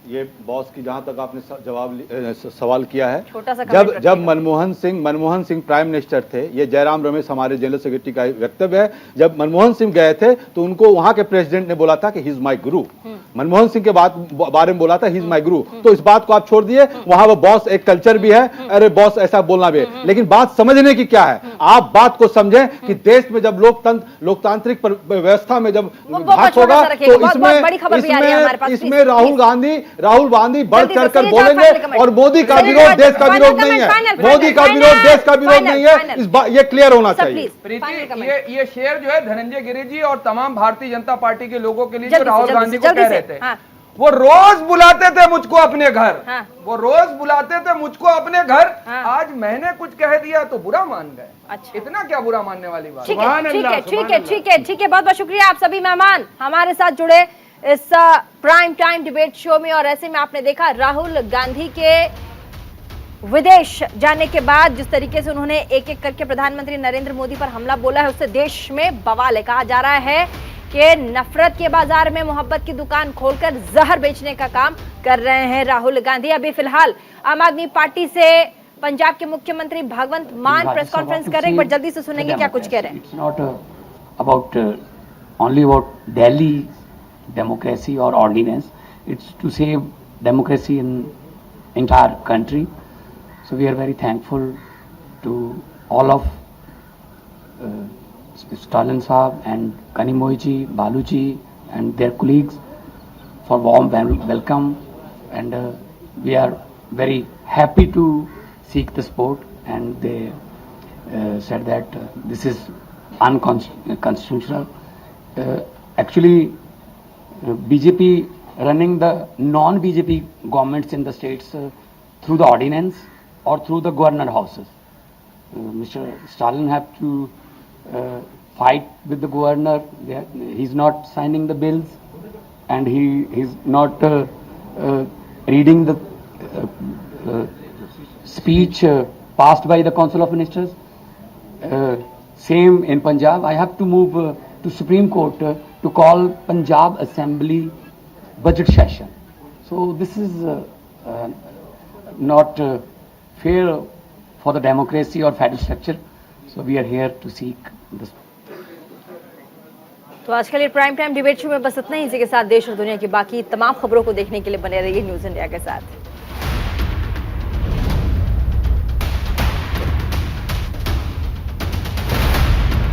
ये बॉस की जहां तक आपने सवाल किया है, छोटा सा जब मनमोहन सिंह प्राइम मिनिस्टर थे, ये जयराम रमेश हमारे जनरल सेक्रेटरी का वक्तव्य है, जब मनमोहन सिंह गए थे तो उनको वहां के प्रेसिडेंट ने बोला था कि ही इज माय गुरु। मनमोहन सिंह के बारे में बोला था ही इज माय गुरु। तो इस बात को आप छोड़ दिए, वहां वो बॉस एक कल्चर भी है, अरे बॉस ऐसा बोलना भी है, लेकिन बात समझने की क्या है, आप बात को समझें कि देश में जब लोकतांत्रिक व्यवस्था में जब घात होगा तो इसमें राहुल गांधी बढ़ चढ़कर बोलेंगे। और मोदी का विरोध देश का विरोध नहीं है, मोदी का विरोध देश का विरोध नहीं है, ये क्लियर होना चाहिए। प्रीति, ये शेर जो है धनंजय गिरी जी और तमाम भारतीय जनता पार्टी के लोगों के लिए जो राहुल गांधी को कह रहे थे, वो रोज बुलाते थे मुझको अपने घर, वो रोज बुलाते थे मुझको अपने घर। आज मैंने कुछ कह दिया तो बुरा मान गए। अच्छा, इतना क्या बुरा मानने वाली बात? ठीक है, बहुत बहुत शुक्रिया आप सभी मेहमान हमारे साथ जुड़े इस प्राइम टाइम डिबेट शो में। और ऐसे में आपने देखा राहुल गांधी के विदेश जाने के बाद जिस तरीके से उन्होंने एक एक करके प्रधानमंत्री नरेंद्र मोदी पर हमला बोला है, उससे देश में बवाल है। कहा जा रहा है कि नफरत के बाजार में मोहब्बत की दुकान खोलकर जहर बेचने का काम कर रहे हैं राहुल गांधी। अभी फिलहाल आम आदमी पार्टी से पंजाब के मुख्यमंत्री भगवंत मान प्रेस कॉन्फ्रेंस कर रहे हैं, बट जल्दी से सुनेंगे क्या कुछ कह रहे हैं। It's not about only about Delhi democracy or ordinance, it's to save democracy in entire country. So we are very thankful to all of Stalin Saab and Kanimoy ji, Balu ji and their colleagues for warm welcome, and we are very happy to seek the support, and they said that this is unconstitutional. Actually, BJP running the non-BJP governments in the states through the ordinance or through the governor houses. Mr. Stalin have to fight with the governor. He's not signing the bills, and he's not reading the speech passed by the Council of Ministers. Same in Punjab. I have to move to Supreme Court to call Punjab Assembly budget session. So this is not fair for the democracy or federal structure. So we are here to seek this. तो आज के लिए prime time debate show में बस इतना ही। इसी के साथ देश और दुनिया की बाकी तमाम खबरों को देखने के लिए बने रहिए न्यूज़ इंडिया के साथ।